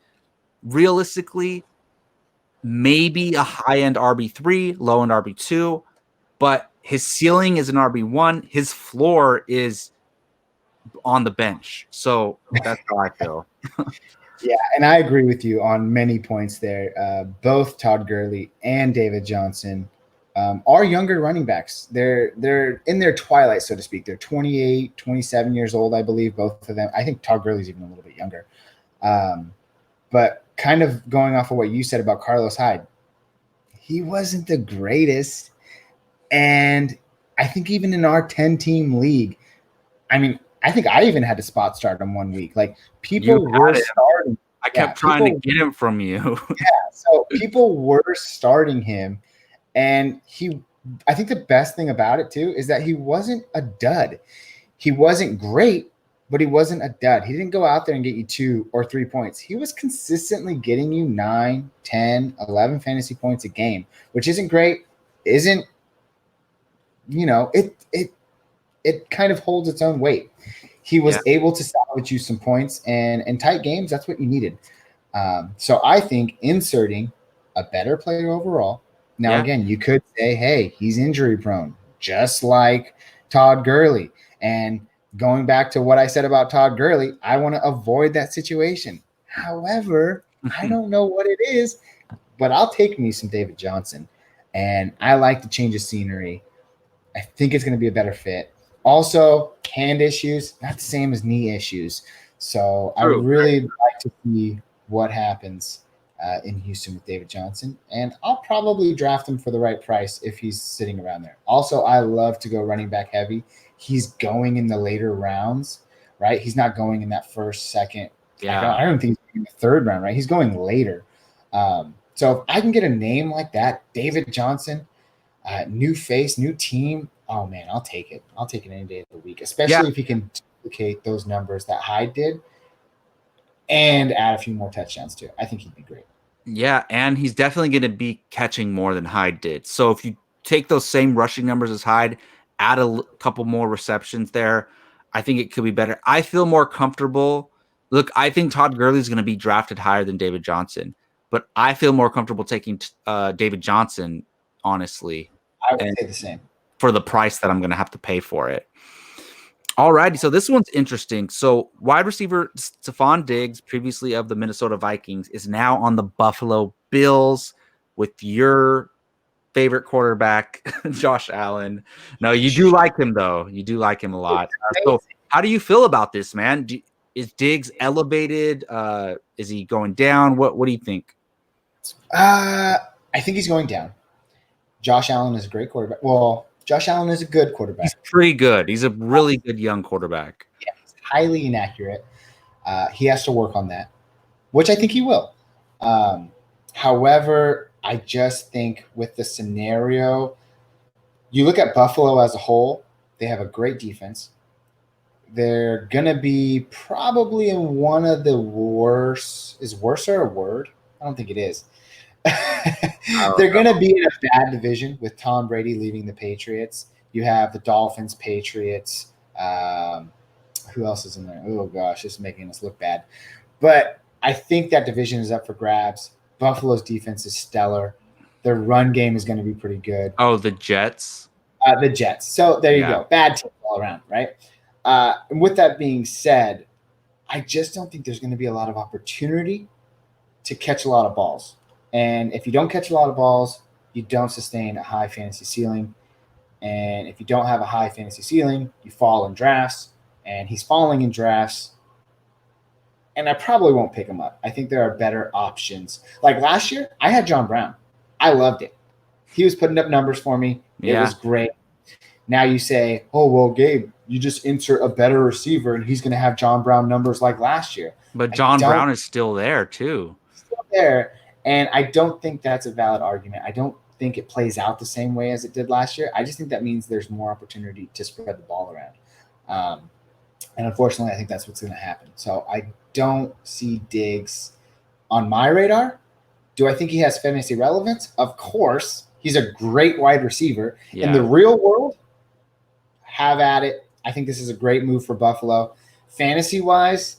Realistically, maybe a high-end RB3, low-end RB2, but his ceiling is an RB1. His floor is on the bench. So that's how I feel. Yeah, and I agree with you on many points there. Both Todd Gurley and David Johnson are younger running backs. They're in their twilight, so to speak. They're 28, 27 years old, I believe, both of them. I think Todd Gurley's even a little bit younger. But kind of going off of what you said about Carlos Hyde, he wasn't the greatest. And I think even in our 10-team league, I think I even had to spot start him one week. Like people were starting. I kept trying to get him from you. So people were starting him, and he I think the best thing about it too is that he wasn't a dud. He wasn't great, but he wasn't a dud. He didn't go out there and get you 2 or 3 points. He was consistently getting you 9, 10, 11 fantasy points a game, which isn't great. Isn't, it kind of holds its own weight. He was able to salvage you some points, and in tight games, that's what you needed. So I think inserting a better player overall. Now, again, you could say, hey, he's injury prone, just like Todd Gurley. And going back to what I said about Todd Gurley, I want to avoid that situation. However, I don't know what it is, but I'll take me some David Johnson. And I like the change of scenery. I think it's going to be a better fit. Also, hand issues, not the same as knee issues. So I would really like to see what happens in Houston with David Johnson. And I'll probably draft him for the right price if he's sitting around there. Also, I love to go running back heavy. He's going in the later rounds, right? He's not going in that first, second. Yeah. I don't think he's in the third round, right? He's going later. So if I can get a name like that, David Johnson, new face, new team, oh man, I'll take it. I'll take it any day of the week, especially if he can duplicate those numbers that Hyde did and add a few more touchdowns too. I think he'd be great. Yeah, and he's definitely going to be catching more than Hyde did. So if you take those same rushing numbers as Hyde, add a couple more receptions there, I think it could be better. I feel more comfortable. Look, I think Todd Gurley is going to be drafted higher than David Johnson, but I feel more comfortable taking David Johnson, honestly. I would say the same. For the price that I'm going to have to pay for it. All righty, so this one's interesting. So wide receiver Stephon Diggs, previously of the Minnesota Vikings, is now on the Buffalo Bills with your favorite quarterback, Josh Allen. No, you do like him, though. You do like him a lot. So how do you feel about this, man? Is Diggs elevated? Is he going down? What do you think? I think he's going down. Josh Allen is a great quarterback. Well, Josh Allen is a good quarterback. He's pretty good. He's a really good young quarterback. Yeah, he's highly inaccurate. He has to work on that, which I think he will. However, I just think with the scenario, you look at Buffalo as a whole, they have a great defense. They're going to be probably in one of the worst. Is worser a word? I don't think it is. They're going to be in a bad division with Tom Brady leaving the Patriots. You have the Dolphins, Patriots. Who else is in there? Oh, gosh, it's making us look bad. But I think that division is up for grabs. Buffalo's defense is stellar. Their run game is going to be pretty good. Oh, the Jets? The Jets. So there you go. Bad team all around, right? And with that being said, I just don't think there's going to be a lot of opportunity to catch a lot of balls. And if you don't catch a lot of balls, you don't sustain a high fantasy ceiling. And if you don't have a high fantasy ceiling, you fall in drafts. And he's falling in drafts. And I probably won't pick him up. I think there are better options. Like last year, I had John Brown. I loved it. He was putting up numbers for me. It was great. Now you say, oh, well, Gabe, you just insert a better receiver, and he's going to have John Brown numbers like last year. But John Brown is still there, too. Still there. And I don't think that's a valid argument. I don't think it plays out the same way as it did last year. I just think that means there's more opportunity to spread the ball around. And unfortunately, I think that's what's going to happen. So I don't see Diggs on my radar. Do I think he has fantasy relevance? Of course. He's a great wide receiver. Yeah. In the real world, have at it. I think this is a great move for Buffalo. Fantasy-wise,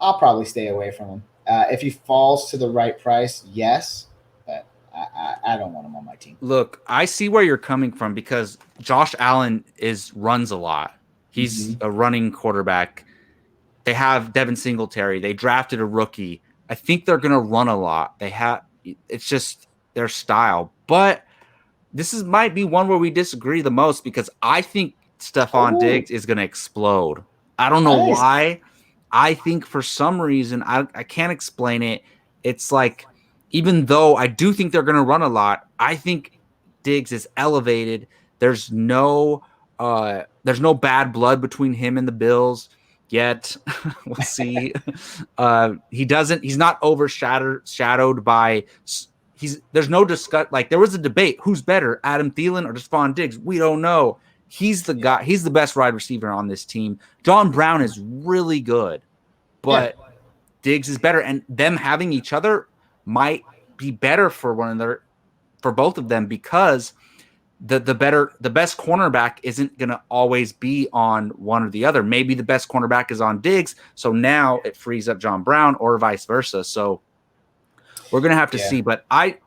I'll probably stay away from him. If he falls to the right price, yes, but I don't want him on my team. Look, I see where you're coming from because Josh Allen runs a lot. He's a running quarterback. They have Devin Singletary. They drafted a rookie. I think they're going to run a lot. It's just their style. But this might be one where we disagree the most because I think Stephon Diggs is going to explode. I don't know why. I think for some reason, I can't explain it. It's like, even though I do think they're going to run a lot, I think Diggs is elevated. There's no bad blood between him and the Bills yet. We'll see. He's not overshadowed by there's no discuss. Like, there was a debate: who's better, Adam Thielen or Stephon Diggs? We don't know. He's the guy. He's the best wide receiver on this team. John Brown is really good, but Diggs is better, and them having each other might be better for one another, for both of them, because the best cornerback isn't going to always be on one or the other. Maybe the best cornerback is on Diggs, so now it frees up John Brown, or vice versa. So we're going to have to see. But I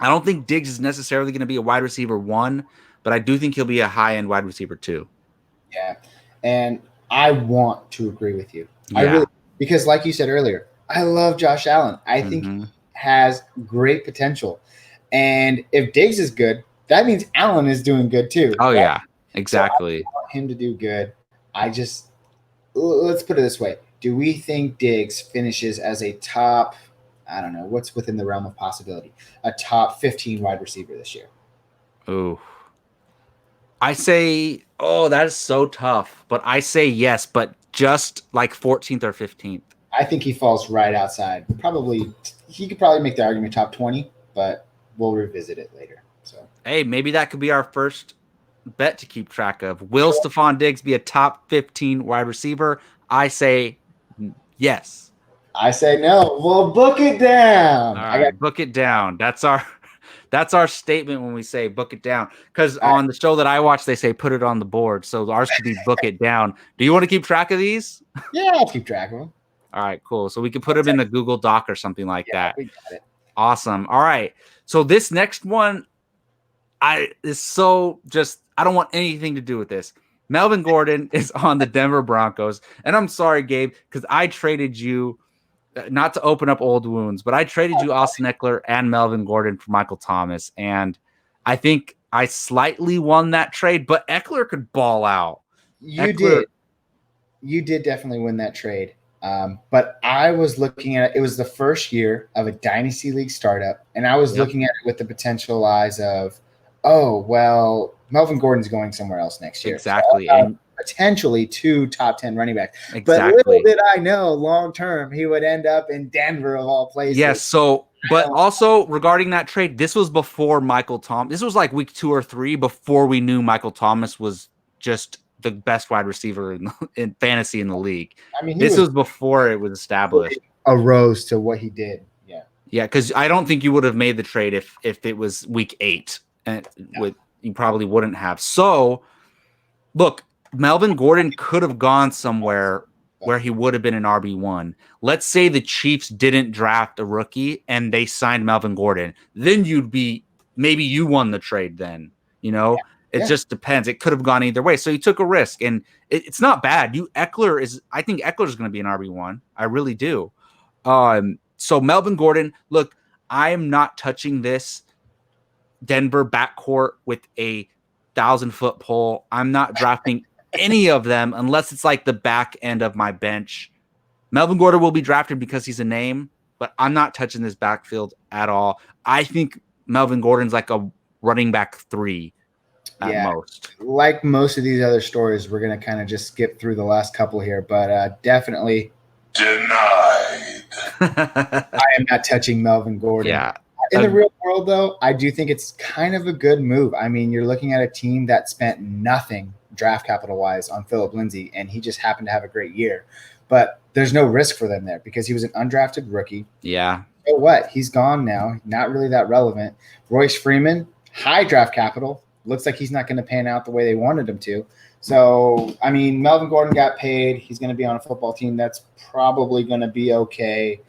don't think Diggs is necessarily going to be a wide receiver 1, but I do think he'll be a high-end wide receiver 2. Yeah, and I want to agree with you. I really, because like you said earlier, I love Josh Allen. I think he has great potential. And if Diggs is good, that means Allen is doing good too. Oh, right? Yeah, exactly. So I want him to do good. Let's put it this way. Do we think Diggs finishes as a top, I don't know, what's within the realm of possibility, a top 15 wide receiver this year? Ooh. I say, that is so tough. But I say yes, but just like 14th or 15th. I think he falls right outside. He could probably make the argument top 20, but we'll revisit it later. So hey, maybe that could be our first bet to keep track of. Will Stephon Diggs be a top 15 wide receiver? I say yes. I say no. We'll book it down. All right, book it down. That's our statement when we say book it down. Because on the show that I watch, they say put it on the board. So ours could be book it down. Do you want to keep track of these? Yeah, I'll keep track of them. All right, cool. So we can put them in the Google Doc or something like that. We got it. Awesome. All right. So this next one, I don't want anything to do with this. Melvin Gordon is on the Denver Broncos. And I'm sorry, Gabe, because I traded you, not to open up old wounds, but I traded you Austin Eckler and Melvin Gordon for Michael Thomas. And I think I slightly won that trade, but Eckler could ball out. You did definitely win that trade. But I was looking at it was the first year of a Dynasty League startup, and I was looking at it with the potential eyes of, Melvin Gordon's going somewhere else next year. Exactly. So, and potentially 2 top 10 running backs. Exactly. But little did I know long term he would end up in Denver of all places. Yes. So, but also regarding that trade, this was before Michael Thomas. This was like week 2 or 3 before we knew Michael Thomas was just the best wide receiver in fantasy in the league. I mean, this was before it was established. Arose to what he did. Yeah. Yeah, because I don't think you would have made the trade if it was week 8, and you probably wouldn't have. So, look, Melvin Gordon could have gone somewhere where he would have been an RB1. Let's say the Chiefs didn't draft a rookie and they signed Melvin Gordon. Then maybe you won the trade then, you know? Yeah. It just depends. It could have gone either way. So you took a risk, and it's not bad. I think Eckler is going to be an RB1. I really do. So Melvin Gordon, look, I am not touching this Denver backcourt with a 1,000-foot pole. I'm not drafting any of them unless it's like the back end of my bench. Melvin Gordon will be drafted because he's a name, but I'm not touching this backfield at all. I think Melvin Gordon's like a running back 3 at most. Like most of these other stories, we're going to kind of just skip through the last couple here, but definitely denied. I am not touching Melvin Gordon. Yeah. In the real world, though, I do think it's kind of a good move. I mean, you're looking at a team that spent nothing draft capital-wise on Phillip Lindsay, and he just happened to have a great year. But there's no risk for them there because he was an undrafted rookie. Yeah. So what? He's gone now. Not really that relevant. Royce Freeman, high draft capital. Looks like he's not going to pan out the way they wanted him to. So, I mean, Melvin Gordon got paid. He's going to be on a football team that's probably going to be okay.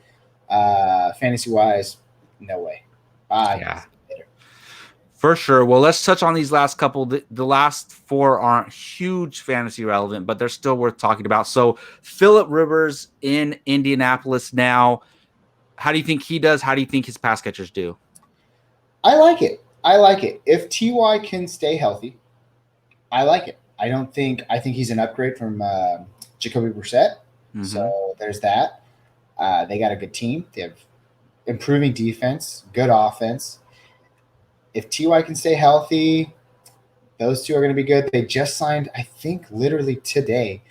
Fantasy-wise, no way. Bye. Yeah. For sure. Well, let's touch on these last couple. The last 4 aren't huge fantasy relevant, but they're still worth talking about. So, Phillip Rivers in Indianapolis now. How do you think he does? How do you think his pass catchers do? I like it. If T.Y. can stay healthy, I like it. I think he's an upgrade from Jacoby Brissett. Mm-hmm. So there's that. They got a good team. They have improving defense, good offense. If T.Y. can stay healthy, those 2 are going to be good. They just signed, I think, literally today,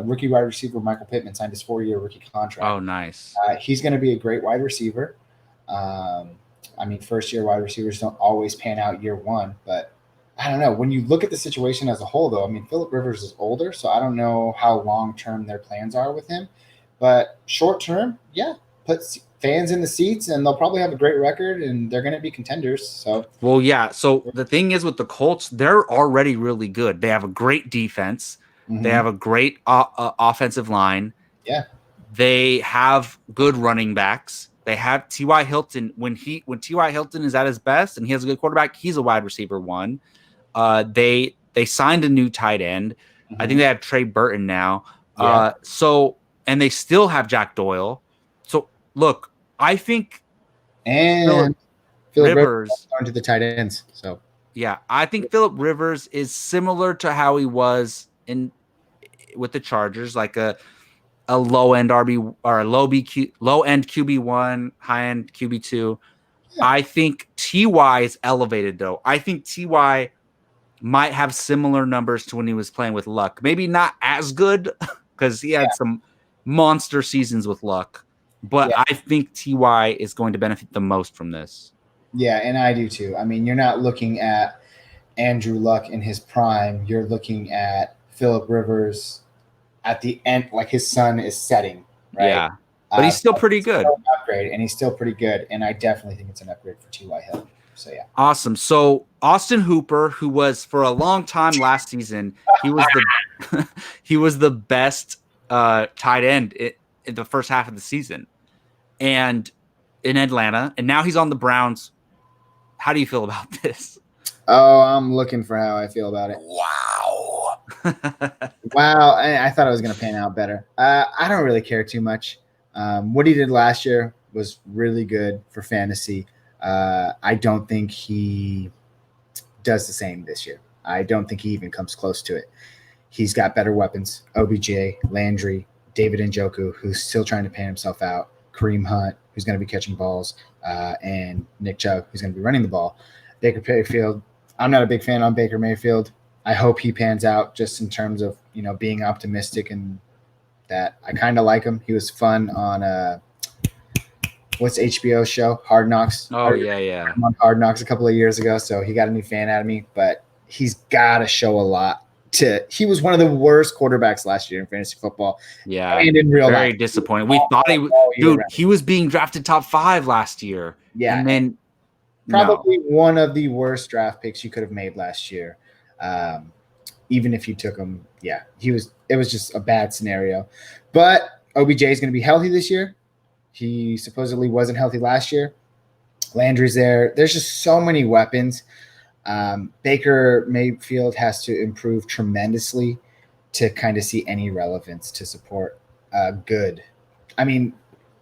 rookie wide receiver Michael Pittman signed his 4-year rookie contract. Oh, nice. He's going to be a great wide receiver. I mean, first-year wide receivers don't always pan out year one, but I don't know. When you look at the situation as a whole, though, I mean, Phillip Rivers is older, so I don't know how long-term their plans are with him. But short-term, yeah, put fans in the seats, and they'll probably have a great record, and they're going to be contenders. So, well, yeah. So the thing is with the Colts, they're already really good. They have a great defense. They have a great offensive line. Yeah. They have good running backs. They have T.Y. Hilton. When T.Y. Hilton is at his best and he has a good quarterback, he's a wide receiver one. They signed a new tight end. I think they have Trey Burton now. Yeah. And they still have Jack Doyle. So look, I think Phillip Rivers going to the tight ends. So yeah, I think Phillip Rivers is similar to how he was with the Chargers, like a low end RB or a low end QB1, high end QB2. Yeah. I think TY is elevated though. I think TY might have similar numbers to when he was playing with Luck. Maybe not as good because he had some monster seasons with Luck, but I think TY is going to benefit the most from this. Yeah, and I do too. I mean, you're not looking at Andrew Luck in his prime. You're looking at Phillip Rivers at the end, like his son is setting, right? Yeah, but he's still pretty good. Still an upgrade, and he's still pretty good, and I definitely think it's an upgrade for T.Y. Hilton. So, yeah. Awesome. So, Austin Hooper, who was for a long time last season, he was the best tight end in the first half of the season and in Atlanta, and now he's on the Browns. How do you feel about this? Oh, I'm looking for how I feel about it. Wow. Wow. I thought I was going to pan out better. I don't really care too much. What he did last year was really good for fantasy. I don't think he does the same this year. I don't think he even comes close to it. He's got better weapons. OBJ, Landry, David Njoku, who's still trying to pan himself out, Kareem Hunt, who's going to be catching balls, and Nick Chubb, who's going to be running the ball. Baker Mayfield, I'm not a big fan on Baker Mayfield. I hope he pans out just in terms of, being optimistic, and that I kind of like him. He was fun on what's HBO's show? Hard Knocks. Oh, yeah. On Hard Knocks a couple of years ago, so he got a new fan out of me, but he's got to show a lot. He was one of the worst quarterbacks last year in fantasy football. Yeah, and in real very life. Disappointing. We thought he was being drafted top 5 last year. Yeah, and then probably one of the worst draft picks you could have made last year. Even if you took him, it was just a bad scenario. But OBJ is going to be healthy this year. He supposedly wasn't healthy last year. Landry's there. There's just so many weapons. Baker Mayfield has to improve tremendously to kind of see any relevance to support good. I mean,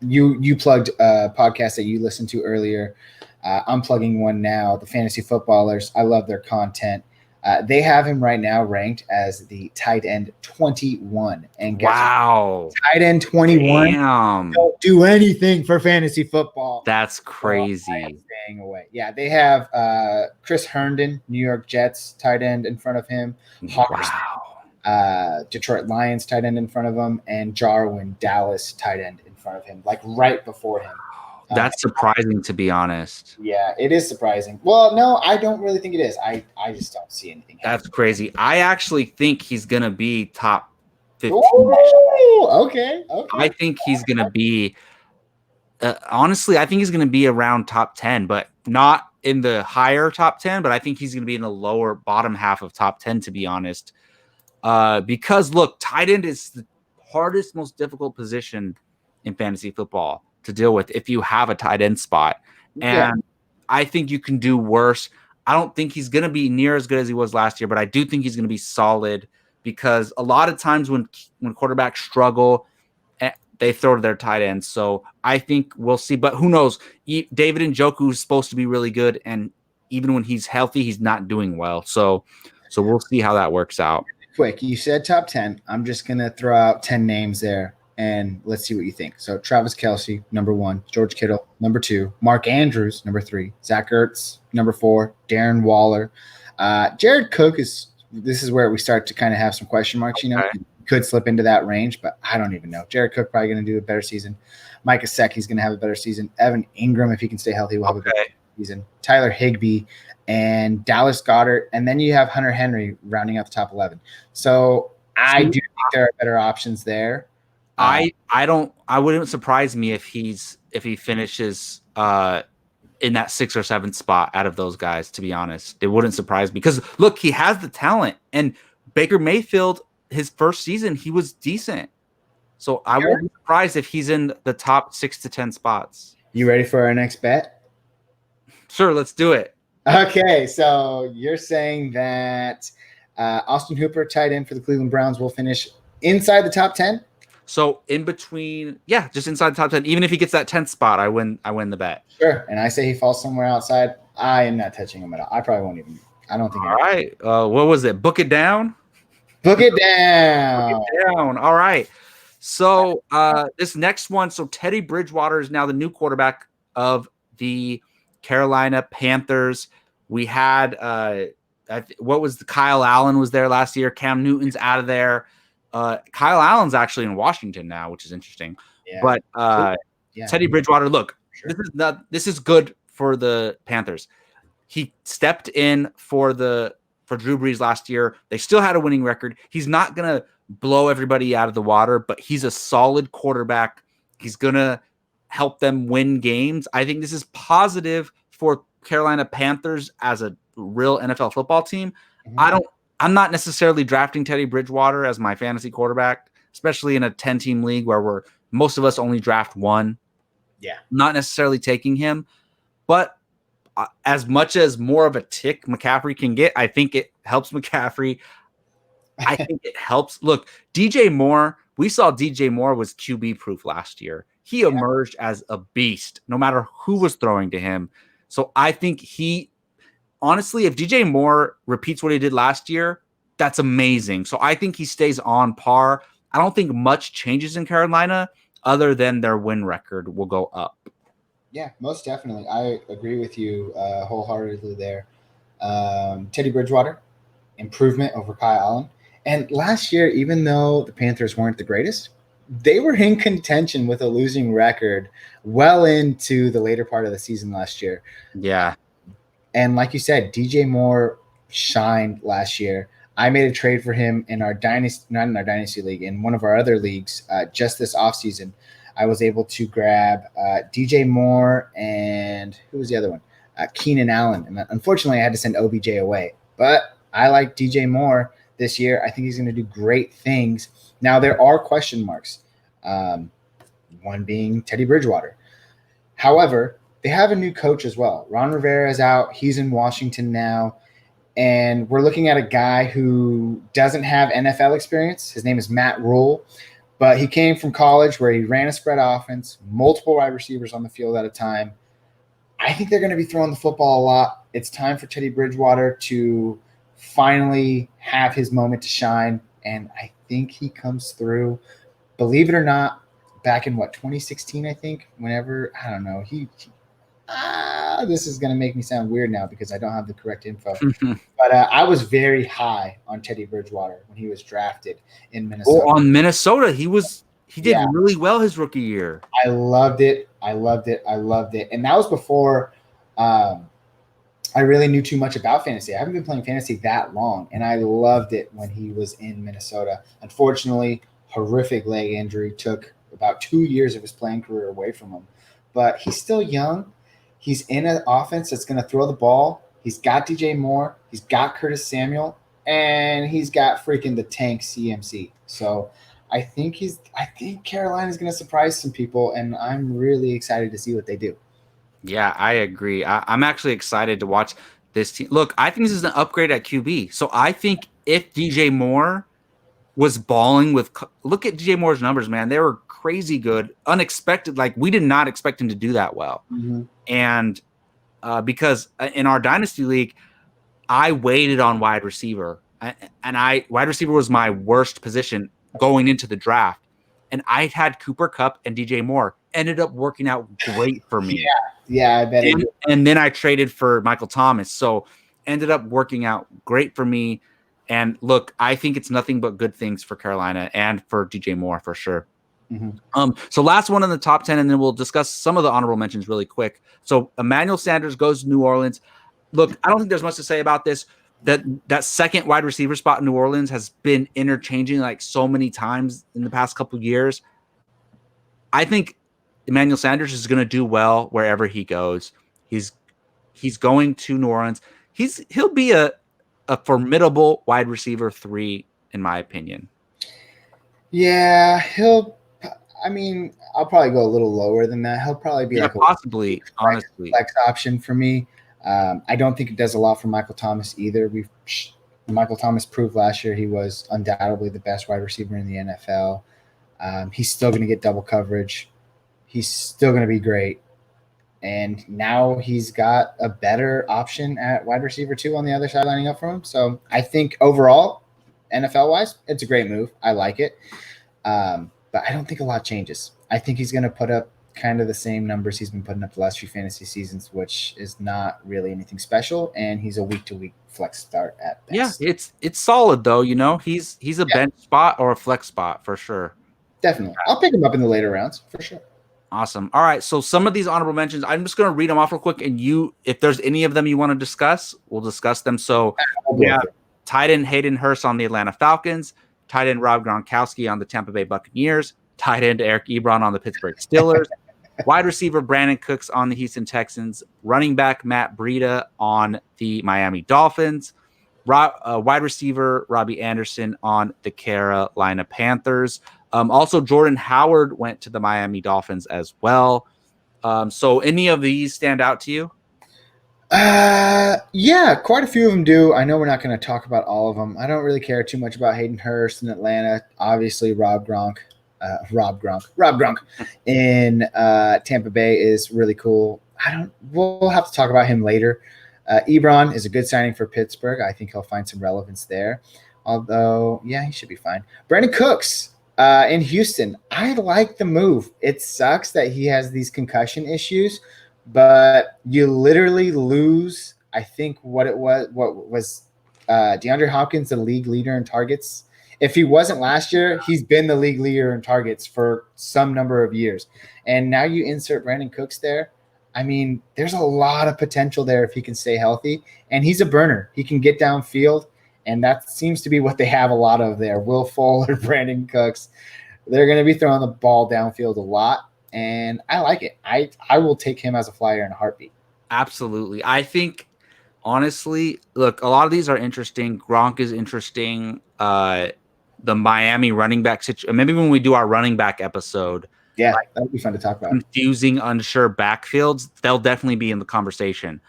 you plugged a podcast that you listened to earlier. I'm plugging one now, the Fantasy Footballers. I love their content. They have him right now ranked as the tight end 21. And wow, tight end 21 don't do anything for fantasy football. That's crazy. Staying away. Yeah, they have Chris Herndon, New York Jets tight end in front of him. Wow. Detroit Lions tight end in front of him, and Jarwin, Dallas tight end in front of him, like right before him. That's surprising, to be honest. Yeah, it is surprising. Well, no, I don't really think it is. I just don't see anything happening. That's crazy. I actually think he's going to be top 15. Ooh, okay. I think he's going to be honestly, I think he's going to be around top 10, but not in the higher top 10, but I think he's going to be in the lower bottom half of top 10, to be honest. Because, look, tight end is the hardest, most difficult position in fantasy football to deal with if you have a tight end spot. And I think you can do worse. I don't think he's going to be near as good as he was last year, but I do think he's going to be solid, because a lot of times when quarterbacks struggle, they throw to their tight ends. So I think we'll see, but who knows? David Njoku is supposed to be really good, and even when he's healthy, he's not doing well. So we'll see how that works out. Quick, you said top 10. I'm just going to throw out 10 names there, and let's see what you think. So Travis Kelce, number 1. George Kittle, number 2. Mark Andrews, number 3. Zach Ertz, number 4. Darren Waller. Jared Cook this is where we start to kind of have some question marks. could slip into that range, but I don't even know. Jared Cook probably going to do a better season. Mike Gesicki's going to have a better season. Evan Ingram, if he can stay healthy, will have a better season. Tyler Higbee and Dallas Goedert, and then you have Hunter Henry rounding out the top 11. So I do think there are better options there. I wouldn't surprise me if he finishes in that 6th or 7th spot out of those guys, to be honest. It wouldn't surprise me because look, he has the talent, and Baker Mayfield, his first season, he was decent. So I won't be surprised if he's in the top 6 to 10 spots. You ready for our next bet? Sure, let's do it. Okay, so you're saying that Austin Hooper, tight end for the Cleveland Browns, will finish inside the top 10? So in between, just inside the top 10. Even if he gets that 10th spot, I win the bet. Sure, and I say he falls somewhere outside. I am not touching him at all. I probably won't even. I don't think. All right. What was it? Book it down? Book it down. Book it down. All right. So this next one, so Teddy Bridgewater is now the new quarterback of the Carolina Panthers. We had Kyle Allen was there last year. Cam Newton's out of there. Kyle Allen's actually in Washington now, which is interesting. Yeah. But Teddy Bridgewater, look, this is good for the Panthers. He stepped in for Drew Brees last year. They still had a winning record. He's not gonna blow everybody out of the water, but he's a solid quarterback. He's gonna help them win games. I think this is positive for Carolina Panthers as a real NFL football team. Mm-hmm. I'm not necessarily drafting Teddy Bridgewater as my fantasy quarterback, especially in a 10-team league where most of us only draft one. Yeah. Not necessarily taking him, but as much as more of a tick McCaffrey can get, I think it helps McCaffrey. I think it helps. Look, DJ Moore, we saw DJ Moore was QB proof last year. He emerged as a beast, no matter who was throwing to him. So I think honestly, if DJ Moore repeats what he did last year, that's amazing. So I think he stays on par. I don't think much changes in Carolina other than their win record will go up. Yeah, most definitely. I agree with you wholeheartedly there. Teddy Bridgewater, improvement over Kyle Allen. And last year, even though the Panthers weren't the greatest, they were in contention with a losing record well into the later part of the season last year. Yeah. And like you said, DJ Moore shined last year. I made a trade for him in our dynasty, not in our dynasty league, in one of our other leagues just this offseason. I was able to grab DJ Moore and who was the other one? Keenan Allen. And unfortunately, I had to send OBJ away. But I like DJ Moore this year. I think he's going to do great things. Now, there are question marks, one being Teddy Bridgewater. However, they have a new coach as well. Ron Rivera is out. He's in Washington now. And we're looking at a guy who doesn't have NFL experience. His name is Matt Rule. But he came from college where he ran a spread offense, multiple wide receivers on the field at a time. I think they're going to be throwing the football a lot. It's time for Teddy Bridgewater to finally have his moment to shine, and I think he comes through. Believe it or not, back in 2016, I think, whenever, I don't know, this is going to make me sound weird now because I don't have the correct info. But I was very high on Teddy Bridgewater when he was drafted in Minnesota. On Minnesota, he did really well his rookie year. I loved it. And that was before I really knew too much about fantasy. I haven't been playing fantasy that long, and I loved it when he was in Minnesota. Unfortunately, horrific leg injury took about 2 years of his playing career away from him. But he's still young. He's in an offense that's going to throw the ball. He's got DJ Moore. He's got Curtis Samuel. And he's got freaking the tank CMC. So I think Carolina's going to surprise some people, and I'm really excited to see what they do. Yeah, I agree. I'm actually excited to watch this team. Look, I think this is an upgrade at QB. So I think if DJ Moore was balling look at DJ Moore's numbers, man. They were crazy good, unexpected. Like, we did not expect him to do that well. Mm-hmm. And because in our dynasty league, I waited on wide receiver, and wide receiver was my worst position going into the draft. And I had Cooper Kupp and DJ Moore. Ended up working out great for me. Yeah, I bet. And then I traded for Michael Thomas, so ended up working out great for me. And look, I think it's nothing but good things for Carolina and for DJ Moore for sure. So last one in the top 10, and then we'll discuss some of the honorable mentions really quick. So Emmanuel Sanders goes to New Orleans. Look, I don't think there's much to say about this. That second wide receiver spot in New Orleans has been interchanging like so many times in the past couple of years. I think Emmanuel Sanders is going to do well wherever he goes. He's going to New Orleans. He'll be a formidable wide receiver 3, in my opinion. Yeah, I'll probably go a little lower than that. He'll probably be possibly, honestly, flex option for me. I don't think it does a lot for Michael Thomas either. Michael Thomas proved last year he was undoubtedly the best wide receiver in the NFL. He's still going to get double coverage. He's still going to be great. And now he's got a better option at wide receiver 2 on the other side lining up for him. So I think overall, NFL-wise, it's a great move. I like it. But I don't think a lot changes. I think he's going to put up kind of the same numbers he's been putting up the last few fantasy seasons, which is not really anything special. And he's a week-to-week flex start at best. Yeah, it's solid, though. He's a bench spot or a flex spot for sure. Definitely. I'll pick him up in the later rounds for sure. Awesome. All right. So some of these honorable mentions, I'm just going to read them off real quick. And if there's any of them you want to discuss, we'll discuss them. So we have tight end Hayden Hurst on the Atlanta Falcons, tight end Rob Gronkowski on the Tampa Bay Buccaneers, tight end Eric Ebron on the Pittsburgh Steelers, wide receiver Brandon Cooks on the Houston Texans, running back Matt Breida on the Miami Dolphins, wide receiver Robbie Anderson on the Carolina Panthers. Also, Jordan Howard went to the Miami Dolphins as well. So any of these stand out to you? Yeah, quite a few of them do. I know we're not going to talk about all of them. I don't really care too much about Hayden Hurst in Atlanta. Obviously, Rob Gronk in Tampa Bay is really cool. We'll have to talk about him later. Ebron is a good signing for Pittsburgh. I think he'll find some relevance there. Although, yeah, he should be fine. Brandon Cooks in Houston. I like the move. It sucks that he has these concussion issues, but you literally lose, I think, what was DeAndre Hopkins, the league leader in targets. If he wasn't last year, he's been the league leader in targets for some number of years. And now you insert Brandon Cooks there. I mean, there's a lot of potential there if he can stay healthy. And he's a burner. He can get downfield. And that seems to be what they have a lot of there. Will Fuller, Brandon Cooks. They're going to be throwing the ball downfield a lot. And I like it. I will take him as a flyer in a heartbeat. Absolutely. I think, honestly, look, a lot of these are interesting. Gronk is interesting. The Miami running back situation. Maybe when we do our running back episode. Yeah, that would be fun to talk about. Confusing, unsure backfields. They'll definitely be in the conversation.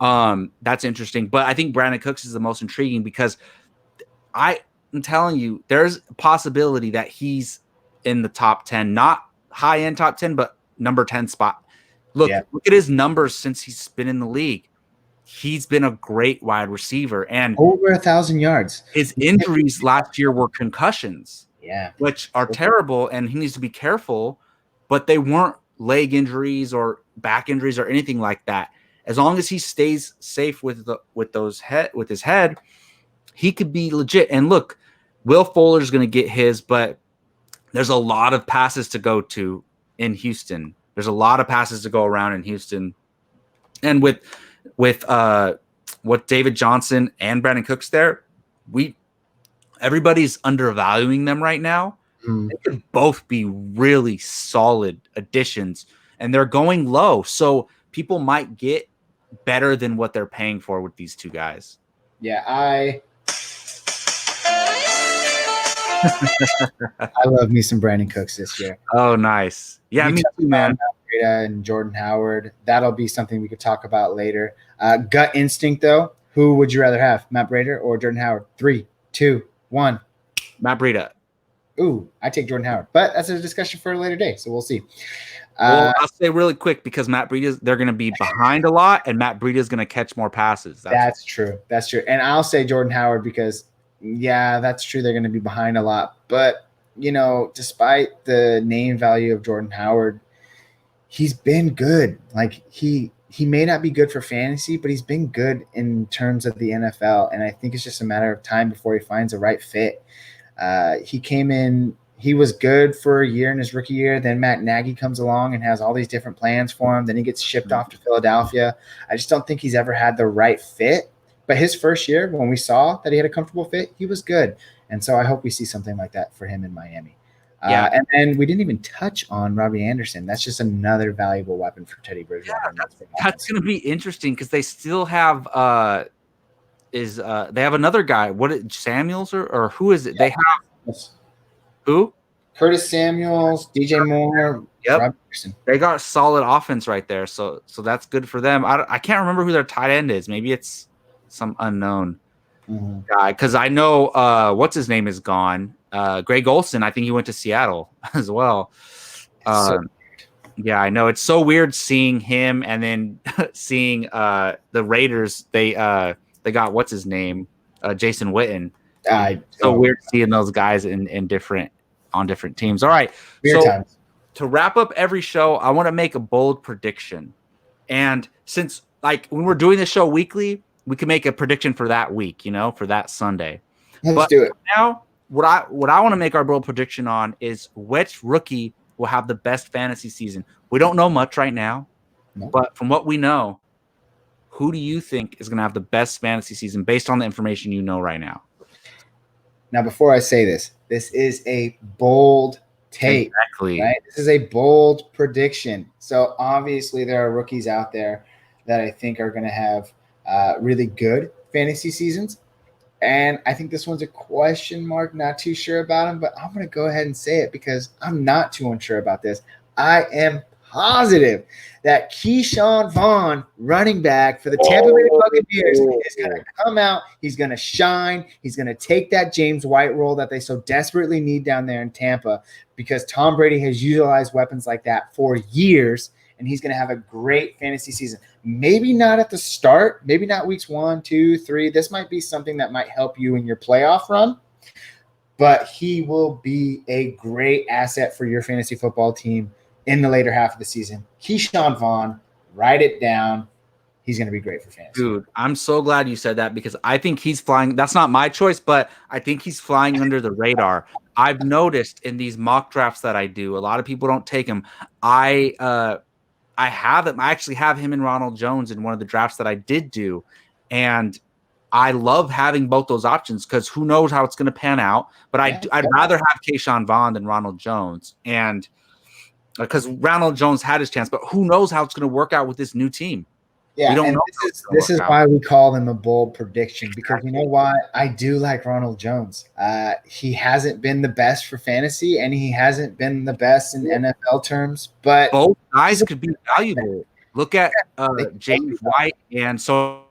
That's interesting. But I think Brandon Cooks is the most intriguing because I'm telling you, there's a possibility that he's in the top 10, not high-end top 10, but number 10 spot. Look at his numbers since he's been in the league. He's been a great wide receiver. And over 1,000 yards. His injuries last year were concussions, which are terrible, and he needs to be careful, but they weren't leg injuries or back injuries or anything like that. As long as he stays safe with his head, he could be legit. And look, Will Fuller's going to get his, but there's a lot of passes to go to in Houston. There's a lot of passes to go around in Houston. And with what David Johnson and Brandon Cooks there, everybody's undervaluing them right now. They could both be really solid additions, and they're going low. So people might get better than what they're paying for with these two guys. Yeah, I love me some Brandon Cooks this year. Oh, nice. Yeah, me too, man. And Jordan Howard. That'll be something we could talk about later. Gut instinct, though. Who would you rather have, Matt Breida or Jordan Howard? 3, 2, 1. Matt Breida. Ooh, I take Jordan Howard, but that's a discussion for a later day, so we'll see. Well, I'll say really quick because Matt Breida, they're going to be behind a lot, and Matt Breida is going to catch more passes. That's true. That's true. And I'll say Jordan Howard because, yeah, that's true. They're going to be behind a lot. But, despite the name value of Jordan Howard, he's been good. Like, he he may not be good for fantasy, but he's been good in terms of the NFL. And I think it's just a matter of time before he finds the right fit. He came in, he was good for a year in his rookie year. Then Matt Nagy comes along and has all these different plans for him. Then he gets shipped off to Philadelphia. I just don't think he's ever had the right fit. But his first year, when we saw that he had a comfortable fit, he was good. And so I hope we see something like that for him in Miami. And then we didn't even touch on Robbie Anderson. That's just another valuable weapon for Teddy Bridgewater. Yeah, that's going to be interesting because they still have they have another guy. Samuels or who is it? Yeah. They have who? Curtis Samuels, DJ Moore. Yep. They got a solid offense right there. So that's good for them. I can't remember who their tight end is. Maybe it's some unknown guy because I know what's his name is gone. Greg Olsen, I think he went to Seattle as well. Yeah, I know. It's so weird seeing him and then seeing the Raiders. They got what's his name, Jason Witten. So weird seeing those guys on different teams. All right, weird times. To wrap up every show, I want to make a bold prediction. And since when we're doing this show weekly, we can make a prediction for that week, for that Sunday. Let's do it now. What I want to make our bold prediction on is which rookie will have the best fantasy season. We don't know much right now, but from what we know, who do you think is going to have the best fantasy season based on the information you know right now? Now, before I say this is a bold take. Exactly. Right? This is a bold prediction. So obviously there are rookies out there that I think are going to have really good fantasy seasons. And I think this one's a question mark, not too sure about him, but I'm going to go ahead and say it because I'm not too unsure about this. I am positive that Keyshawn Vaughn, running back for the Tampa Bay Buccaneers, is going to come out. He's going to shine. He's going to take that James White role that they so desperately need down there in Tampa because Tom Brady has utilized weapons like that for years, and he's going to have a great fantasy season. Maybe not at the start, maybe not weeks 1, 2, 3. This might be something that might help you in your playoff run, but he will be a great asset for your fantasy football team in the later half of the season. Keyshawn Vaughn, write it down. He's going to be great for fantasy. Dude, I'm so glad you said that because I think he's flying. That's not my choice, but I think he's flying under the radar. I've noticed in these mock drafts that I do, a lot of people don't take him. I have him. I actually have him and Ronald Jones in one of the drafts that I did do. And I love having both those options because who knows how it's going to pan out. But I'd rather have Keyshawn Vaughn than Ronald Jones. And because Ronald Jones had his chance, but who knows how it's going to work out with this new team. Yeah, we don't know this is why we call them a bold prediction because you know why? I do like Ronald Jones. He hasn't been the best for fantasy, and he hasn't been the best in NFL terms. But both guys could be valuable. Look at James White and Sony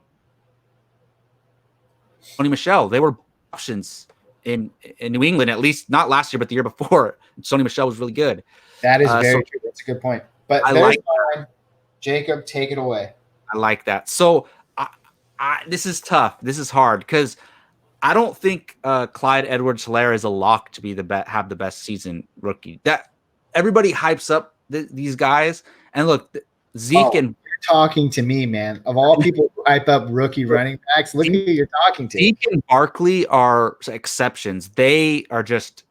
Michel. They were options in New England, at least not last year, but the year before. Sony Michel was really good. That is very true. That's a good point. But I like mine. Jacob, take it away. I like that. So this is tough. This is hard because I don't think Clyde Edwards-Helaire is a lock to be have the best season rookie. That everybody hypes up these guys. And look, Zeke and you're talking to me, man. Of all people who hype up rookie running backs, look who you're talking to. Zeke and Barkley are exceptions. They are just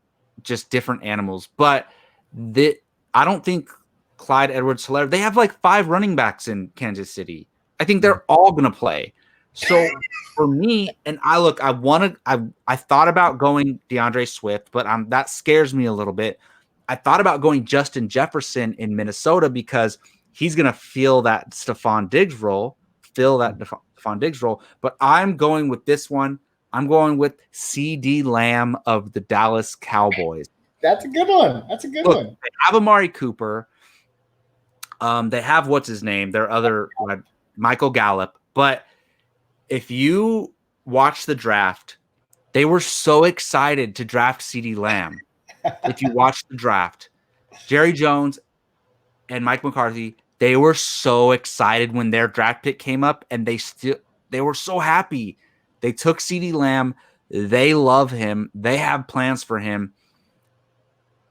different animals. But I don't think Clyde Edwards-Helaire, they have like 5 running backs in Kansas City. I think they're all going to play. So for me, and I thought about going DeAndre Swift, but that scares me a little bit. I thought about going Justin Jefferson in Minnesota because he's going to fill that Stephon Diggs role, but I'm going with this one. I'm going with CD Lamb of the Dallas Cowboys. That's a good one. They have Amari Cooper. They have what's his name? Their other Michael Gallup. But if you watch the draft, they were so excited to draft CD Lamb. If you watch the draft, Jerry Jones and Mike McCarthy, they were so excited when their draft pick came up, and they were so happy. They took CD Lamb. They love him. They have plans for him.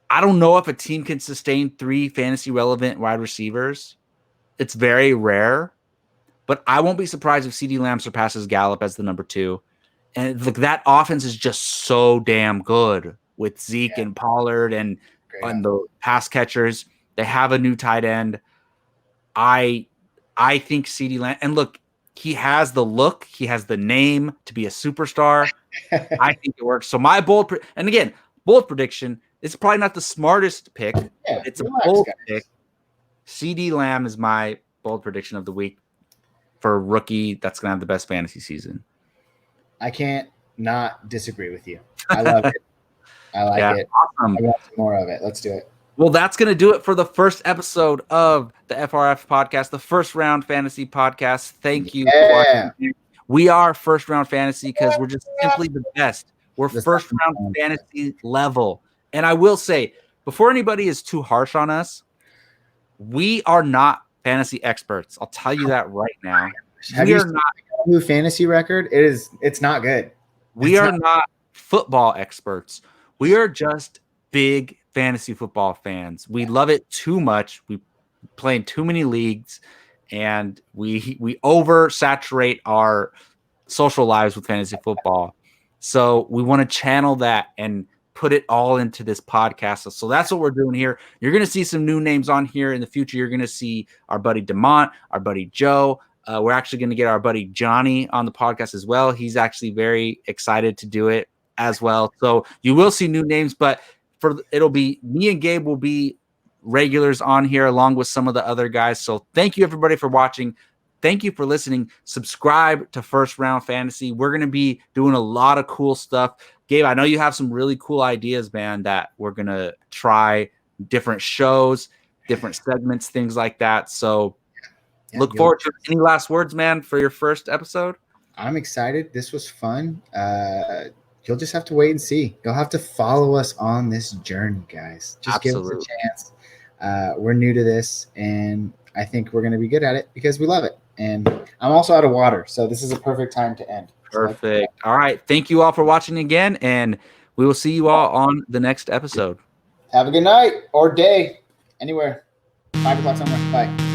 I don't know if a team can sustain 3 fantasy relevant wide receivers. It's very rare. but I won't be surprised if CeeDee Lamb surpasses Gallup as the number 2. And that offense is just so damn good with Zeke and Pollard and the pass catchers. They have a new tight end. I think CeeDee Lamb, and look, he has the look, he has the name to be a superstar. I think it works. So my bold prediction, it's probably not the smartest pick. It's a bold pick. CeeDee Lamb is my bold prediction of the week for a rookie that's going to have the best fantasy season. I can't not disagree with you. I love it. I like it. Awesome. I want some more of it. Let's do it. Well, that's going to do it for the first episode of the FRF Podcast, the First Round Fantasy Podcast. Thank you for watching. We are First Round Fantasy because we're just simply the best. We're First Round Fantasy level. And I will say, before anybody is too harsh on us, we are not fantasy experts. I'll tell you that right now. Have you seen a new fantasy record? It's not good. We are not football experts. We are just big fantasy football fans. We love it too much. We play in too many leagues, and we oversaturate our social lives with fantasy football. So we want to channel that and put it all into this podcast. So that's what we're doing here. You're going to see some new names on here in the future. You're going to see our buddy DeMont, our buddy Joe. We're actually going to get our buddy Johnny on the podcast as well. He's actually very excited to do it as well. So you will see new names, but it'll be me and Gabe will be regulars on here along with some of the other guys. So thank you everybody for watching. Thank you for listening. Subscribe to First Round Fantasy. We're going to be doing a lot of cool stuff. Gabe, I know you have some really cool ideas, man, that we're going to try different shows, different segments, things like that. So look forward to any last words, man, for your first episode. I'm excited. This was fun. You'll just have to wait and see. You'll have to follow us on this journey, guys. Just give us a chance. We're new to this, and I think we're going to be good at it because we love it. And I'm also out of water, so this is a perfect time to end. Perfect. All right. Thank you all for watching again, and we will see you all on the next episode. Have a good night or day, anywhere. 5 o'clock somewhere. Bye.